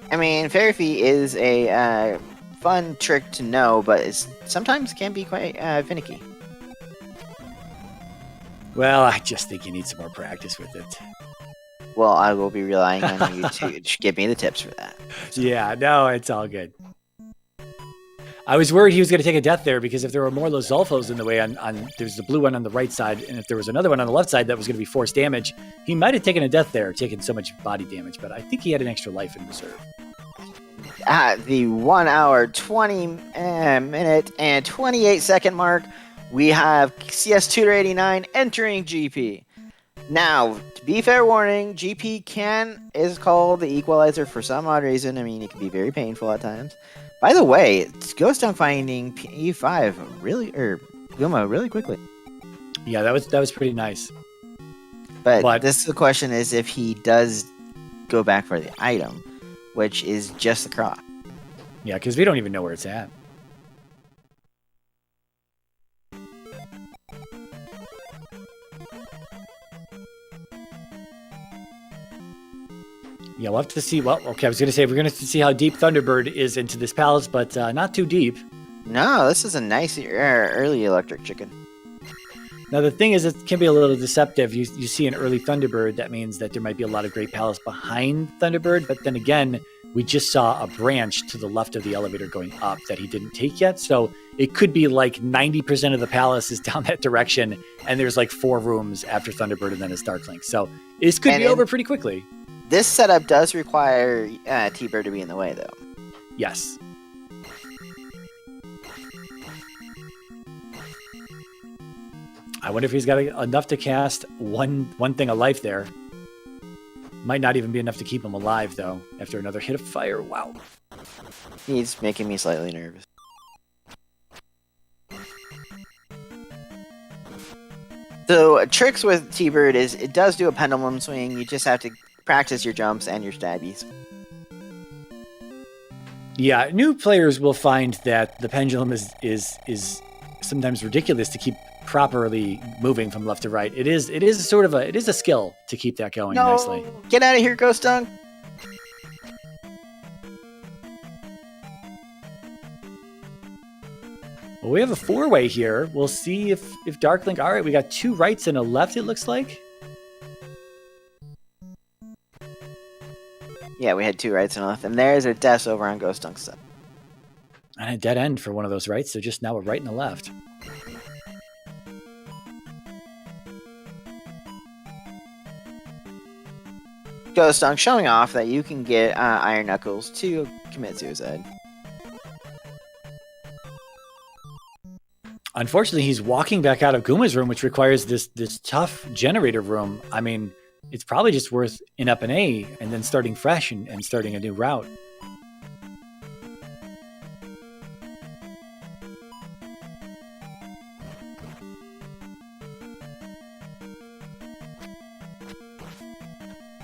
I mean, Fairy Feet is a fun trick to know, but it sometimes can be quite finicky. Well, I just think you need some more practice with it. Well, I will be relying on you to give me the tips for that. So. Yeah, no, it's all good. I was worried he was going to take a death there because if there were more Lozolfos in the way there's the blue one on the right side, and if there was another one on the left side that was going to be force damage, he might have taken a death there, taken so much body damage, but I think he had an extra life in reserve. At the 1 hour, 20 minute, and 28 second mark, we have cstutor89 entering GP. Now, to be fair warning, GP is called the equalizer for some odd reason. I mean, it can be very painful at times. By the way, ghostDunk finding P5 Guma really quickly. Yeah, that was pretty nice. But the question is if he does go back for the item, which is just the cross. Yeah, because we don't even know where it's at. Yeah, we'll have to see. Well, okay, I was going to say we're going to see how deep Thunderbird is into this palace, but not too deep. No, this is a nice early electric chicken. Now, the thing is, it can be a little deceptive. You see an early Thunderbird, that means that there might be a lot of Great Palace behind Thunderbird, but then again, we just saw a branch to the left of the elevator going up that he didn't take yet, so it could be like 90% of the palace is down that direction, and there's like 4 rooms after Thunderbird and then a Starklink. So this could be over pretty quickly. This setup does require T-Bird to be in the way, though. Yes. I wonder if he's got enough to cast one thing of life there. Might not even be enough to keep him alive, though, after another hit of fire. Wow. He's making me slightly nervous. So, tricks with T-Bird is it does do a pendulum swing. You just have to practice your jumps and your stabbies. Yeah, new players will find that the pendulum is sometimes ridiculous to keep properly moving from left to right. It is a skill to keep that going nicely. Get out of here, ghostDunk. Well, we have a 4-way here. We'll see if Darklink. All right, we got 2 rights and a left. It looks like. Yeah, we had 2 rights and a left, and there's a death over on ghostDunk's side. And a dead end for one of those rights. So just now a right and a left. ghostDunk showing off that you can get Iron Knuckles to commit suicide. Unfortunately, he's walking back out of Guma's room, which requires this tough generator room. I mean, it's probably just worth an up and A and then starting fresh and starting a new route.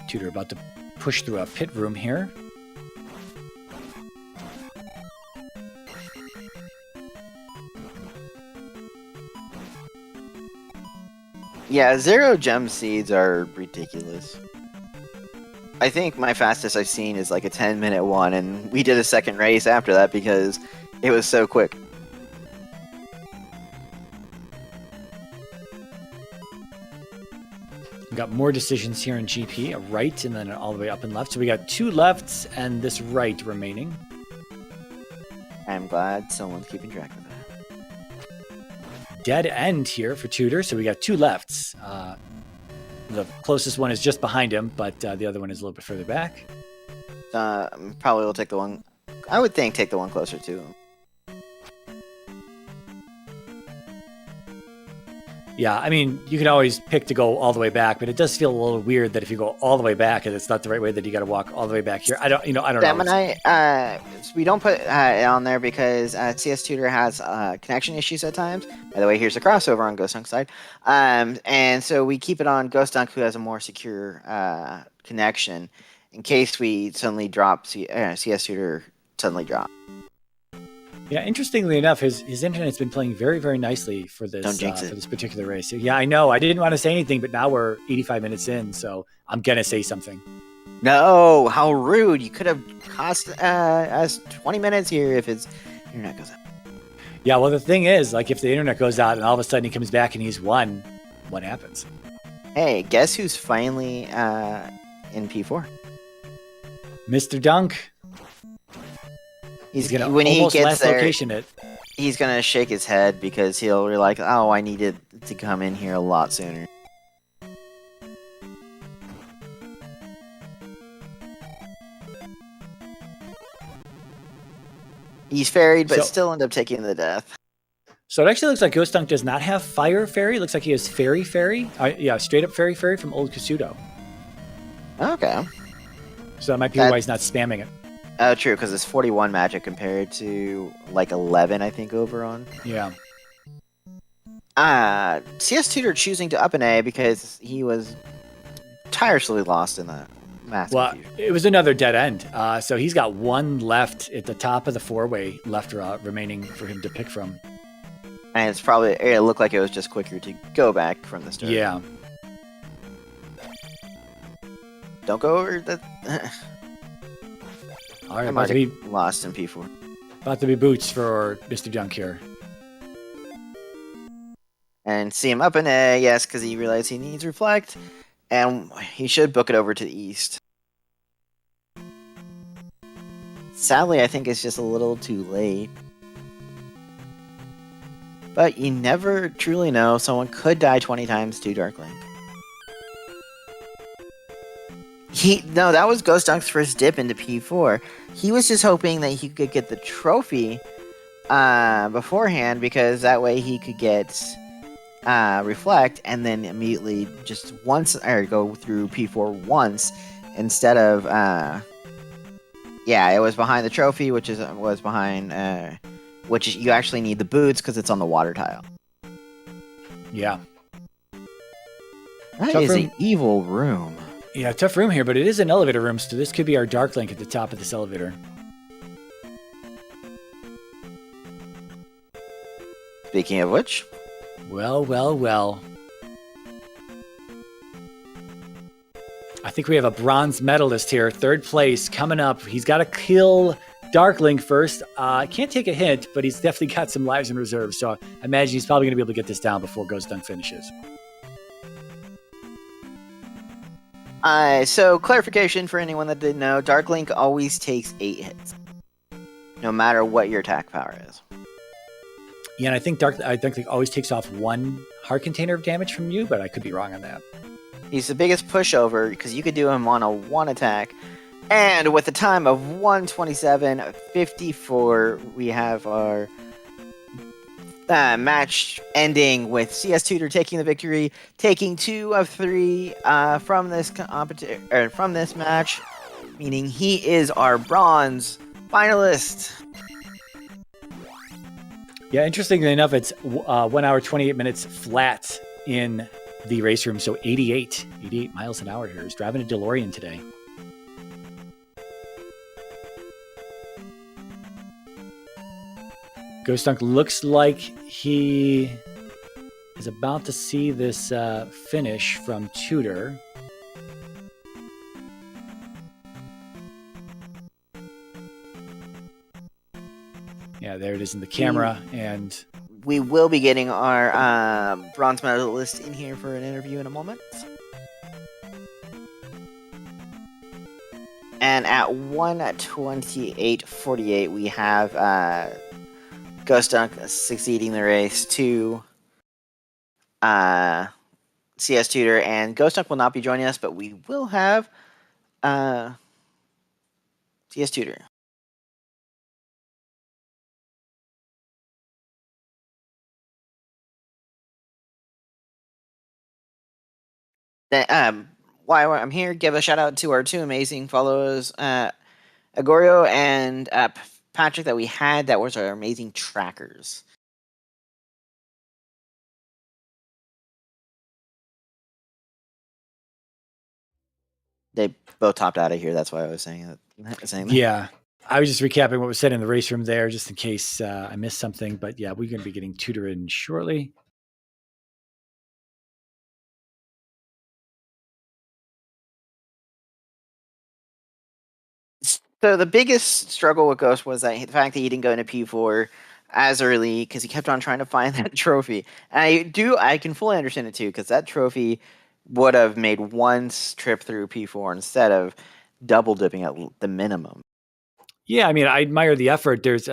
Tutor about to push through a pit room here. Yeah, 0 gem seeds are ridiculous. I think my fastest I've seen is like a 10-minute one, and we did a second race after that because it was so quick. We got more decisions here in GP, a right and then all the way up and left. So we got 2 lefts and this right remaining. I'm glad someone's keeping track of that. Dead end here for Tutor, so we got 2 lefts. The closest one is just behind him, but the other one is a little bit further back. Probably will take the one. I would think take the one closer to him. Yeah, I mean, you can always pick to go all the way back, but it does feel a little weird that if you go all the way back and it's not the right way, that you got to walk all the way back here. I don't know. We don't put it on there because CS Tutor has connection issues at times. By the way, here's a crossover on ghostDunk's side, and so we keep it on ghostDunk, who has a more secure connection, in case we suddenly drop CS Tutor suddenly drop. Yeah, interestingly enough, his internet's been playing very, very nicely for this particular race. So, yeah, I know. I didn't want to say anything, but now we're 85 minutes in, so I'm gonna say something. No, how rude! You could have cost us 20 minutes here if his internet goes out. Yeah, well, the thing is, like, if the internet goes out and all of a sudden he comes back and he's won, what happens? Hey, guess who's finally in P4? Mr. Dunk. He's gonna when he almost gets last there, location it. He's gonna shake his head because he'll be like, "Oh, I needed to come in here a lot sooner." He's ferried, but still end up taking the death. So it actually looks like ghostDunk does not have fire fairy. It looks like he has fairy. Yeah, straight up fairy from old Kasuto. Okay. So that might be why he's not spamming it. Oh, true, because it's 41 magic compared to like 11, I think, over on. Yeah. CS Tutor choosing to up an A because he was tirelessly lost in that massive confusion. It was another dead end. So he's got 1 left at the top of the 4-way left remaining for him to pick from. And it looked like it was just quicker to go back from the start. Yeah. Don't go over the... All right, about to be lost in P4. About to be boots for Mr. Dunk here. And see him up in A, yes, because he realized he needs Reflect. And he should book it over to the east. Sadly, I think it's just a little too late. But you never truly know. Someone could die 20 times to Darklink. No, that was ghostDunk's first dip into P4. He was just hoping that he could get the trophy beforehand, because that way he could get Reflect and then immediately just go through P4 once instead of it was behind the trophy, which was behind you actually need the boots because it's on the water tile. Yeah. That is an evil room. Yeah, tough room here, but it is an elevator room, so this could be our Darklink at the top of this elevator. Speaking of which. Well. I think we have a bronze medalist here. Third place coming up. He's got to kill Darklink first. Can't take a hint, but he's definitely got some lives in reserve. So I imagine he's probably going to be able to get this down before ghostDunk finishes. So clarification for anyone that didn't know, Darklink always takes 8 hits, no matter what your attack power is. Yeah, and I think Darklink always takes off 1 heart container of damage from you, but I could be wrong on that. He's the biggest pushover because you could do him on a 1 attack. And with a time of 1:27:54, we have our match ending with CS Tutor taking the victory, taking 2 of 3 from this from this match, meaning he is our bronze finalist. Yeah, interestingly enough, it's 1 hour 28 minutes flat in the race room, so 88 miles an hour here. He's driving a DeLorean today. ghostDunk looks like he is about to see this finish from Tutor. Yeah, there it is in the camera. And we will be getting our bronze medalist in here for an interview in a moment. And at 1:28:48, we have ghostDunk succeeding the race to CS Tutor, and ghostDunk will not be joining us, but we will have CS Tutor. While I'm here, give a shout out to our 2 amazing followers, Agorio and Patrick, that we had. That was our amazing trackers. They both topped out of here. That's why I was saying that. Yeah, I was just recapping what was said in the race room there, just in case I missed something. But yeah, we're going to be getting Tutor in shortly. So the biggest struggle with Ghost was the fact that he didn't go into P4 as early because he kept on trying to find that trophy. And I can fully understand it too, because that trophy would have made 1 trip through P4 instead of double dipping at the minimum. Yeah, I mean, I admire the effort. There's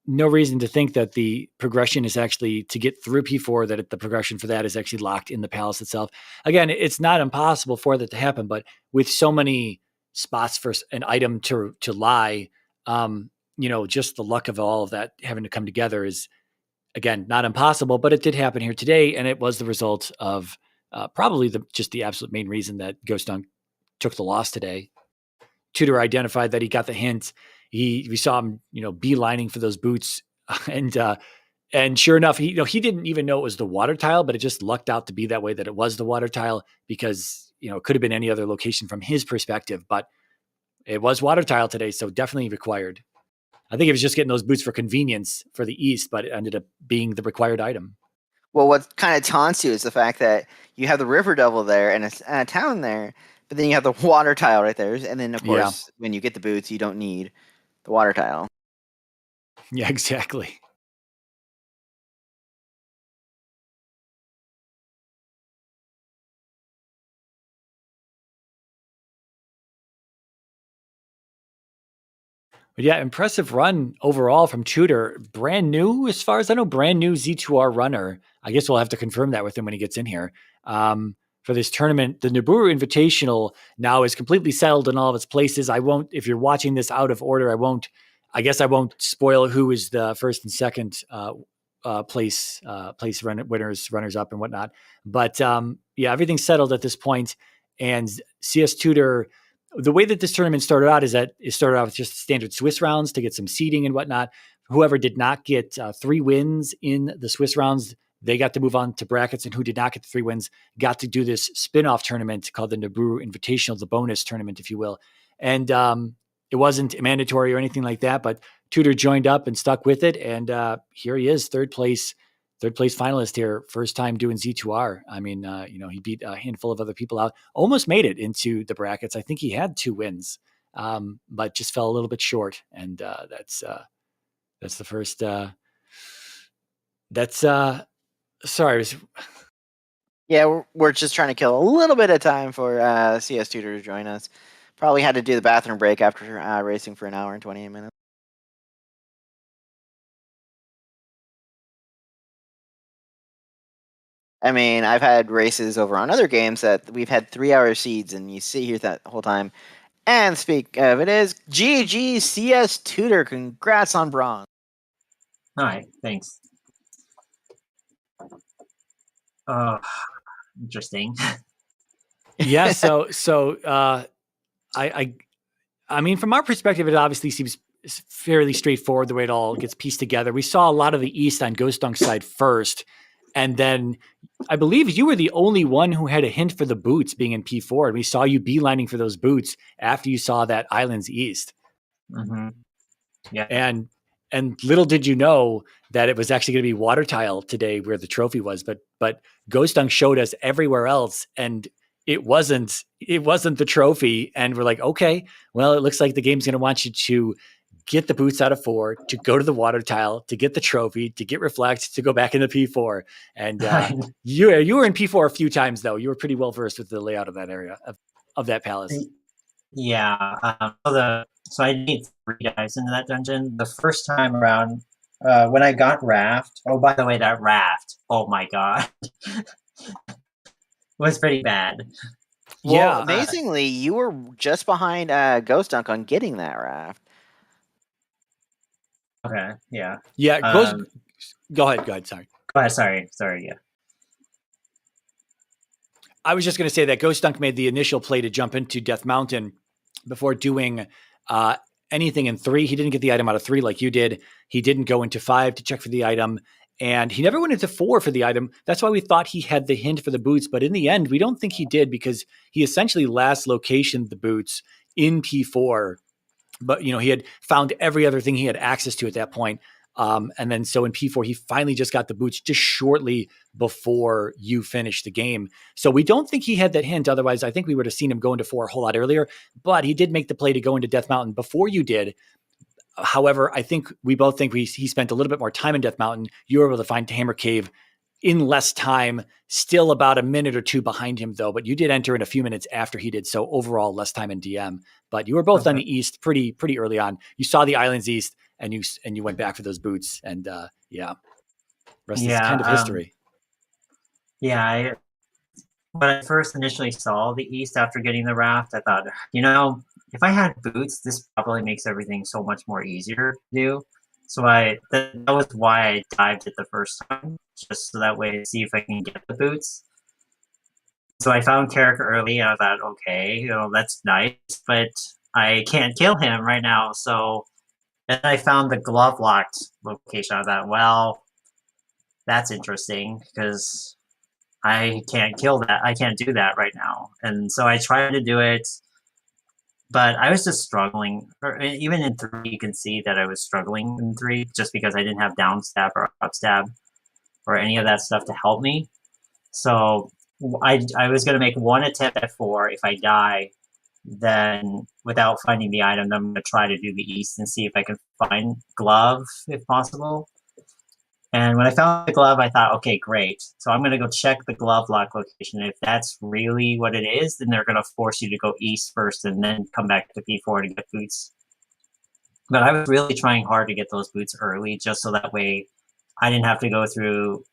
no reason to think that the progression is actually to get through P4, that the progression for that is actually locked in the palace itself. Again, it's not impossible for that to happen, but with so many spots for an item to lie, just the luck of all of that having to come together is, again, not impossible, but it did happen here today, and it was the result of probably the absolute main reason that ghostDunk took the loss today. Tutor identified that he got the hint. We saw him, beelining for those boots, and sure enough, he didn't even know it was the water tile, but it just lucked out to be that way, that it was the water tile, because it could have been any other location from his perspective, but it was water tile today, so definitely required. I think he was just getting those boots for convenience for the East, but it ended up being the required item. Well, what kind of taunts you is the fact that you have the River Devil there and a town there, but then you have the water tile right there. And then, of course, when you get the boots, you don't need the water tile. Yeah, exactly. But yeah, impressive run overall from Tutor. Brand new, as far as I know, brand new Z2R runner. I guess we'll have to confirm that with him when he gets in here. For this tournament, the Nabooru Invitational now is completely settled in all of its places. I won't, if you're watching this out of order, I won't spoil who is the first and second place runners up and whatnot. But yeah, everything's settled at this point. And CS Tutor, the way that this tournament started out is that it started out with just standard Swiss rounds to get some seeding and whatnot. Whoever did not get 3 wins in the Swiss rounds, they got to move on to brackets, and who did not get the 3 wins got to do this spin-off tournament called the Nabooru Invitational, the bonus tournament, if you will. And it wasn't mandatory or anything like that, but Tudor joined up and stuck with it, and here he is, third place finalist here, first time doing Z2R. I mean, he beat a handful of other people out, almost made it into the brackets. I think he had 2 wins, but just fell a little bit short, and that's the first. Sorry. Yeah, we're just trying to kill a little bit of time for CS Tutor to join us. Probably had to do the bathroom break after racing for an hour and 28 minutes. I mean, I've had races over on other games that we've had 3-hour seeds, and you sit here that whole time. And speak of it is GG CS Tutor. Congrats on bronze. All right, thanks. Interesting. Yeah. So I mean, from our perspective, it obviously seems fairly straightforward the way it all gets pieced together. We saw a lot of the East on ghostDunk's side first, and then I believe you were the only one who had a hint for the boots being in P4, and we saw you beelining for those boots after you saw that Islands East. Mm-hmm. Yeah. And little did you know that it was actually going to be water tile today where the trophy was, but ghostDunk showed us everywhere else, and it wasn't the trophy. And we're like, okay, well, it looks like the game's going to want you to get the boots out of 4, to go to the water tile, to get the trophy, to get reflect, to go back into P4. And you were in P4 a few times, though. You were pretty well versed with the layout of that area of that palace. Yeah. So I need 3 dives into that dungeon. The first time around, when I got raft. Oh, by the way, that raft. Oh my god, was pretty bad. Well, yeah. Amazingly, you were just behind ghostDunk on getting that raft. Okay. Yeah. Yeah. Go ahead. Sorry. Sorry. Yeah. I was just going to say that ghostDunk made the initial play to jump into Death Mountain before doing anything in 3. He didn't get the item out of 3 like you did. He didn't go into 5 to check for the item, and he never went into 4 for the item. That's why we thought he had the hint for the boots, but in the end, we don't think he did, because he essentially last locationed the boots in P4. But he had found every other thing he had access to at that point. And then so in P4, he finally just got the boots just shortly before you finished the game. So we don't think he had that hint. Otherwise, I think we would have seen him go into 4 a whole lot earlier. But he did make the play to go into Death Mountain before you did. However, I think we both think he spent a little bit more time in Death Mountain. You were able to find Hammer Cave in less time, still about a minute or 2 behind him, though. But you did enter in a few minutes after he did. So overall, less time in DM. But you were both on the East pretty early on. You saw the Islands East, and you went back for those boots, and rest is kind of history. Yeah, when I first initially saw the East after getting the raft, I thought, if I had boots, this probably makes everything so much more easier to do. So that was why I dived it the first time, just so that way to see if I can get the boots. So I found Carrick early, and I thought, okay, that's nice, but I can't kill him right now. So then I found the glove locked location. I thought, well, that's interesting, because I can't kill that. I can't do that right now. And so I tried to do it, but I was just struggling. Even in 3, you can see that I was struggling in 3, just because I didn't have down stab or up stab or any of that stuff to help me. So I was going to make 1 attempt at 4. If I die, then without finding the item, then I'm going to try to do the East and see if I can find glove, if possible. And when I found the glove, I thought, okay, great. So I'm going to go check the glove lock location. If that's really what it is, then they're going to force you to go East first and then come back to P4 to get boots. But I was really trying hard to get those boots early, just so that way I didn't have to go through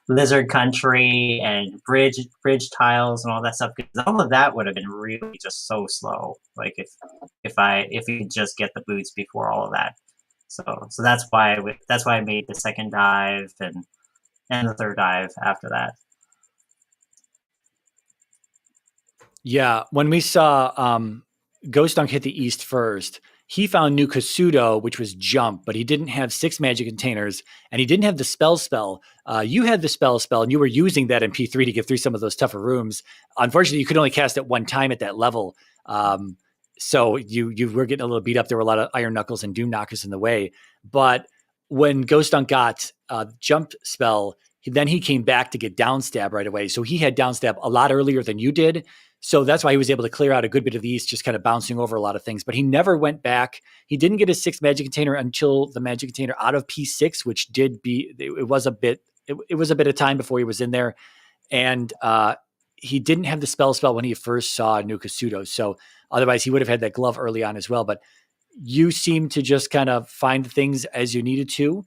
lizard country and bridge tiles and all that stuff, because all of that would have been really just so slow. Like if you could just get the boots before all of that. So that's why I made the second dive and the third dive after that. Yeah, when we saw ghostDunk hit the East first, he found New Kasudo, which was jump, but he didn't have 6 magic containers, and he didn't have the spell. You had the spell, and you were using that in P3 to get through some of those tougher rooms. Unfortunately, you could only cast it 1 time at that level. So you were getting a little beat up. There were a lot of iron knuckles and doom knockers in the way. But when ghostDunk got jump spell, then he came back to get down stab right away. So he had down stab a lot earlier than you did. So that's why he was able to clear out a good bit of the East, just kind of bouncing over a lot of things. But he never went back. He didn't get his 6th magic container until the magic container out of P6, which did be, it was a bit of time before he was in there. And he didn't have the spell when he first saw Nukasudo. So otherwise he would have had that glove early on as well. But you seem to just kind of find things as you needed to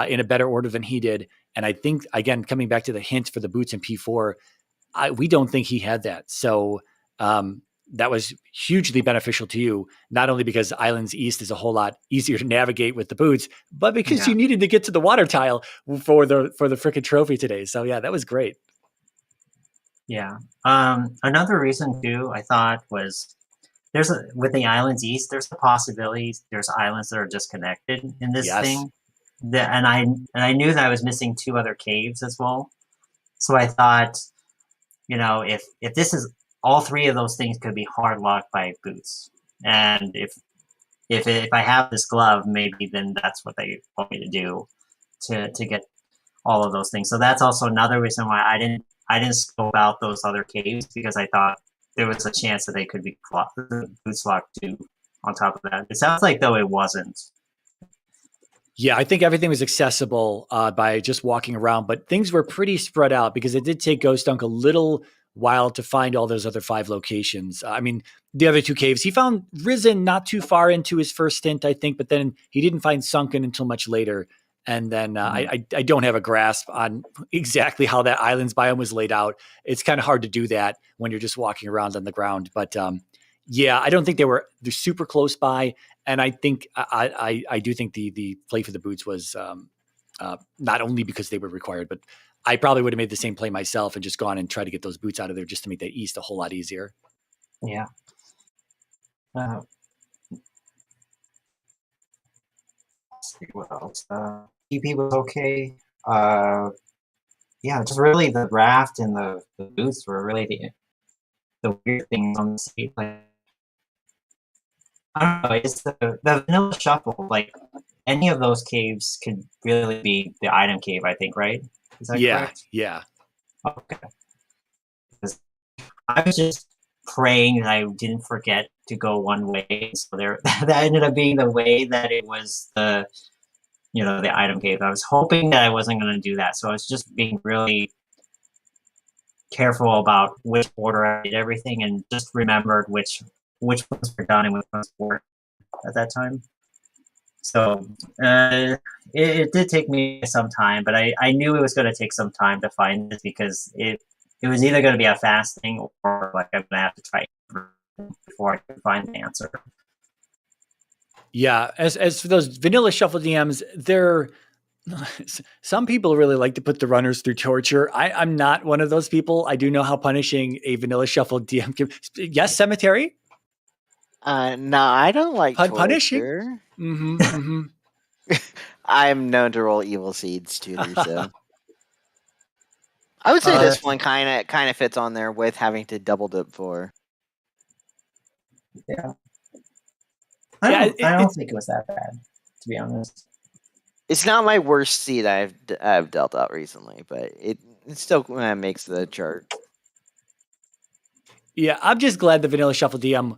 in a better order than he did. And I think, again, coming back to the hint for the boots in P4, we don't think he had that. So that was hugely beneficial to you, not only because Islands East is a whole lot easier to navigate with the boots, but because you needed to get to the water tile for the frickin' trophy today. So yeah, that was great. Yeah. Another reason too, I thought, was with the Islands East, there's the possibility there's islands that are disconnected in this thing. And I knew that I was missing 2 other caves as well. So I thought, if this is all 3 of those things could be hard locked by boots, and if I have this glove, maybe then that's what they want me to do to get all of those things. So that's also another reason why I didn't scope out those other caves, because I thought there was a chance that they could be boots locked too. On top of that, it sounds like though it wasn't. Yeah, I think everything was accessible by just walking around, but things were pretty spread out because it did take ghostDunk a little while to find all those other 5 locations. I mean, the other 2 caves, he found Risen not too far into his first stint, I think, but then he didn't find Sunken until much later. And then I don't have a grasp on exactly how that islands biome was laid out. It's kind of hard to do that when you're just walking around on the ground. But yeah, I don't think they're super close by. And I think I do think the play for the boots was not only because they were required, but I probably would have made the same play myself and just gone and tried to get those boots out of there just to make that East a whole lot easier. Yeah. Let's see what else. TP was okay. Yeah, just really the raft and the boots were really the weird things on the stage. Like, I don't know, it's the vanilla shuffle. Like, any of those caves could really be the item cave, I think, right? Is that correct? Yeah. Okay. Because I was just praying that I didn't forget to go one way. So that ended up being the way that it was the item cave. I was hoping that I wasn't going to do that. So I was just being really careful about which order I did everything, and just remembered which ones were done and which ones weren't at that time. So it did take me some time, but I knew it was going to take some time to find this, because it was either going to be a fast thing, or like I'm going to have to try before I can find the answer. Yeah, as for those vanilla shuffle DMs, some people really like to put the runners through torture. I'm not one of those people. I do know how punishing a vanilla shuffle DM can. Yes, Cemetery? No, I don't like punishing. torture. Mm-hmm, mm-hmm. I'm known to roll evil seeds, tutor, so I would say this one kind of fits on there with having to double dip for. Yeah. I don't think it was that bad, to be honest. It's not my worst seed I've dealt out recently, but it still makes the chart. Yeah, I'm just glad the vanilla shuffle DM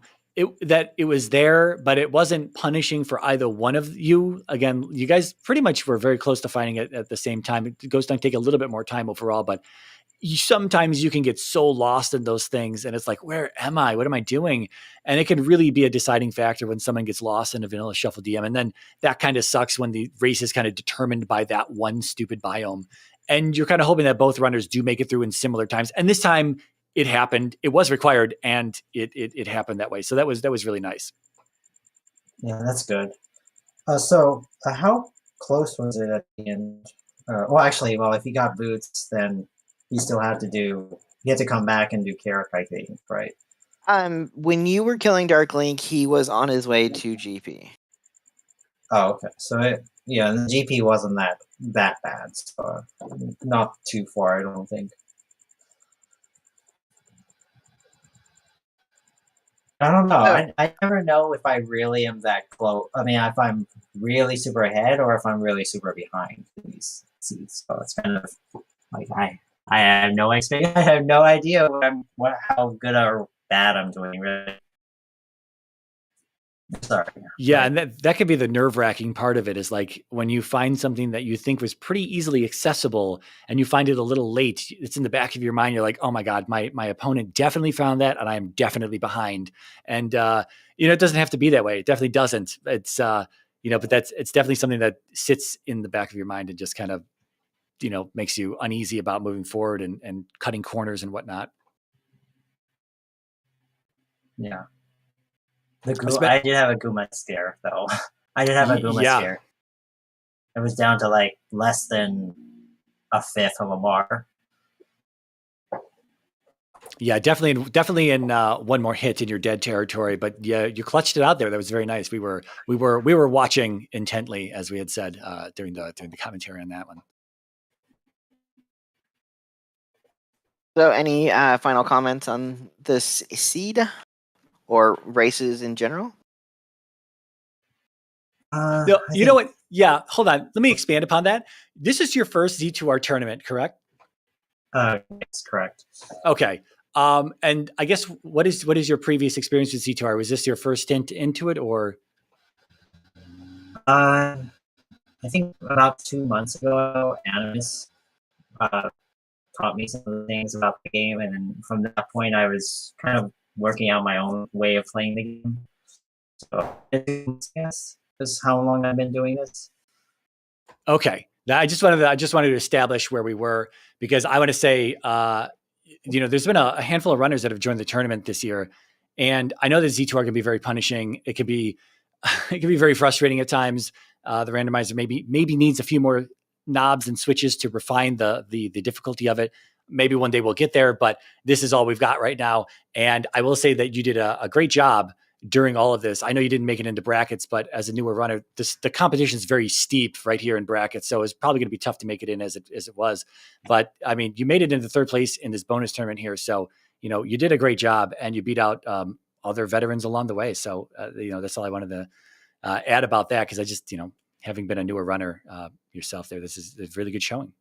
that it was there, but it wasn't punishing for either one of you. Again, you guys pretty much were very close to finding it at the same time. ghostDunk take a little bit more time overall, but sometimes you can get so lost in those things, and it's like, where am I? What am I doing? And it can really be a deciding factor when someone gets lost in a vanilla shuffle DM. And then that kind of sucks when the race is kind of determined by that one stupid biome. And you're kind of hoping that both runners do make it through in similar times. And this time it happened. It was required, and it happened that way. So that was really nice. Yeah, that's good. So how close was it at the end? If you got boots, then you still have to come back and do Carrick, I think, right? When you were killing Dark Link, he was on his way to GP. Oh, okay. So the GP wasn't that bad, so not too far, I don't think. I don't know. I never know if I really am that close. I mean, if I'm really super ahead or if I'm really super behind these seats. So it's kind of like I have no I have no idea how good or bad I'm doing. Really. Sorry. Yeah, and that could be the nerve-wracking part of it is like when you find something that you think was pretty easily accessible and you find it a little late, it's in the back of your mind. You're like, oh my God, my opponent definitely found that and I'm definitely behind. And it doesn't have to be that way. It definitely doesn't. It's but it's definitely something that sits in the back of your mind and just kind of, makes you uneasy about moving forward and cutting corners and whatnot. Yeah. I did have a Guma scare, though. I did have a Guma scare. It was down to like less than a fifth of a bar. Yeah, definitely in one more hit in your dead territory, but yeah, you clutched it out there. That was very nice. We were watching intently, as we had said during the commentary on that one. So, any final comments on this seed or races in general? You know what? Yeah, hold on. Let me expand upon that. This is your first Z2R tournament, correct? It's correct. Okay. And I guess what is your previous experience with Z2R? Was this your first stint into it, or? I think about 2 months ago, Animus taught me some of the things about the game, and then from that point, I was kind of working out my own way of playing the game. So, I guess is how long I've been doing this. Okay, I just wanted to establish where we were, because I want to say, there's been a handful of runners that have joined the tournament this year, and I know that Z2R can be very punishing. It can be very frustrating at times. The randomizer maybe needs a few more knobs and switches to refine the difficulty of it. Maybe one day we'll get there, but this is all we've got right now. And I will say that you did a great job during all of this. I know you didn't make it into brackets, but as a newer runner, the competition is very steep right here in brackets. So it's probably going to be tough to make it in as it was. But I mean, you made it into third place in this bonus tournament here. So, you did a great job and you beat out other veterans along the way. So, that's all I wanted to add about that. Cause I just, having been a newer runner yourself there, this is a really good showing.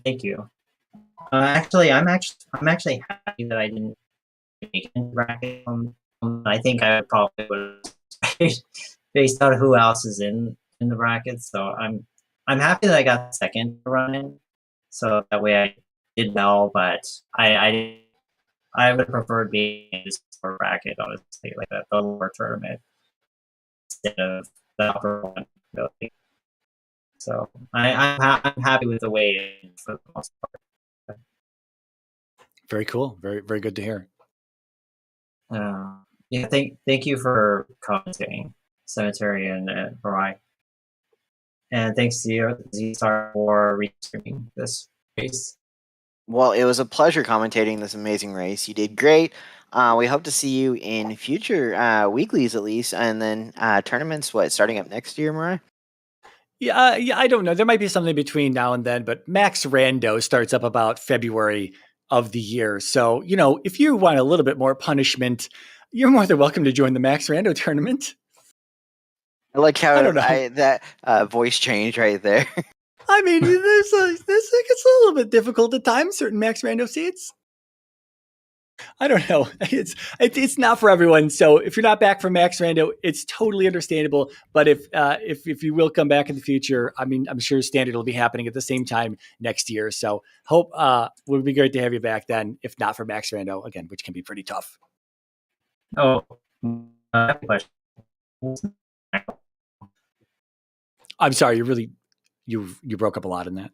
Thank you. Actually, I'm actually happy that I didn't make it in bracket. I think I probably would have based on who else is in the bracket. So I'm happy that I got second to run in. So that way I did well, but I would have preferred being in this bracket, honestly, like the lower tournament instead of the upper one, really. So I'm happy with the way it is for the most part. Very cool. Very, very good to hear. Yeah, thank you for commenting, Cemetery and Barai. And thanks to you, Z2R, for restreaming this race. Well, it was a pleasure commentating this amazing race. You did great. We hope to see you in future weeklies at least, and then tournaments, starting up next year, Mariah? Yeah, I don't know. There might be something between now and then, but Max Rando starts up about February of the year. So, if you want a little bit more punishment, you're more than welcome to join the Max Rando tournament. I like how that voice change right there. I mean, it gets a little bit difficult at times, certain Max Rando seats. I don't know. It's not for everyone. So if you're not back from Max Rando, it's totally understandable. But if you will come back in the future, I mean, I'm sure Standard will be happening at the same time next year. So hope would be great to have you back then, if not for Max Rando again, which can be pretty tough. Oh, I'm sorry. You broke up a lot in that.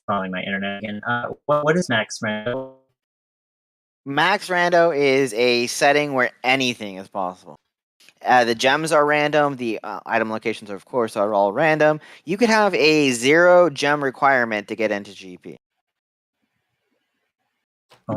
Probably my internet again. What is Max Rando? Max Rando is a setting where anything is possible. The gems are random. The item locations, of course, are all random. You could have a 0 gem requirement to get into GP.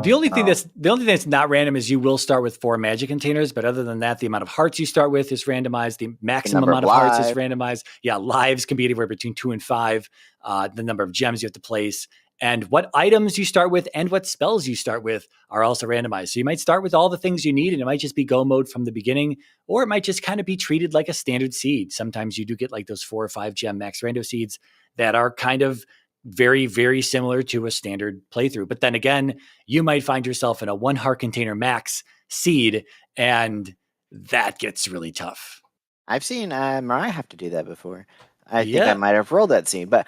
The only thing that's not random is you will start with 4 magic containers, but other than that, the amount of hearts you start with is randomized. The maximum amount of hearts is randomized. Yeah, lives can be anywhere between 2 and 5. The number of gems you have to place, And what items you start with and what spells you start with are also randomized. So you might start with all the things you need, and it might just be go mode from the beginning, or it might just kind of be treated like a standard seed. Sometimes you do get like those 4 or 5 gem max rando seeds that are kind of very, very similar to a standard playthrough. But then again, you might find yourself in a 1 heart container max seed, and that gets really tough. I've seen Mariah have to do that before. I think I might have rolled that scene. But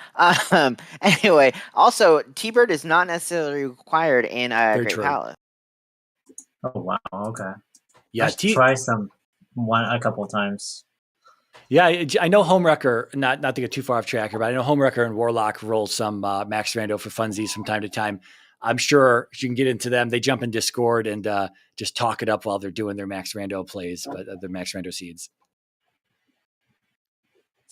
anyway, also, T-Bird is not necessarily required in Great Palace. Oh, wow. Okay. Yeah, I should try a couple of times. Yeah, I know Homewrecker, not to get too far off track here, but I know Homewrecker and Warlock roll some Max Rando for funsies from time to time. I'm sure you can get into them. They jump in Discord and just talk it up while they're doing their Max Rando plays, but their Max Rando seeds.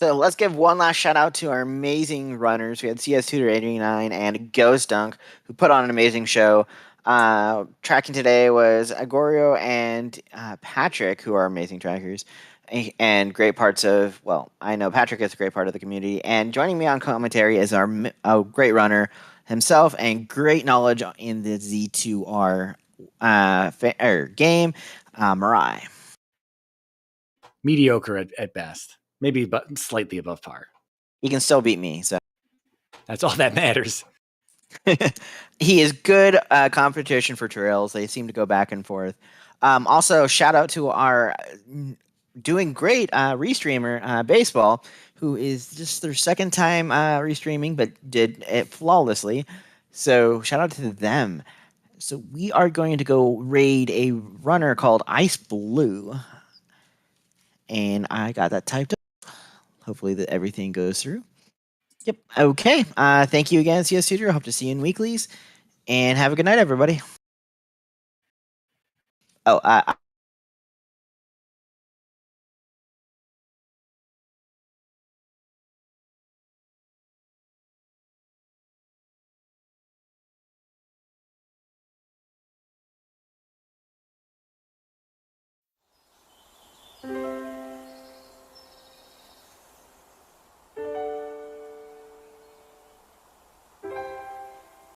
So let's give one last shout out to our amazing runners. We had cstutor89 and ghostDunk, who put on an amazing show. Tracking today was Agorio and Patrick, who are amazing trackers and great parts of, well, I know Patrick is a great part of the community. And joining me on commentary is our great runner himself and great knowledge in the Z2R game, Mariah. Mediocre at best. Maybe but slightly above par. He can still beat me, so that's all that matters. He is good competition for trails. They seem to go back and forth. Also, shout out to our doing great restreamer baseball, who is just their second time restreaming, but did it flawlessly. So shout out to them. So we are going to go raid a runner called Ice Blue, and I got that typed up. Hopefully that everything goes through. Yep. Okay. Thank you again, CS Tutor. Hope to see you in weeklies. And have a good night, everybody. Oh,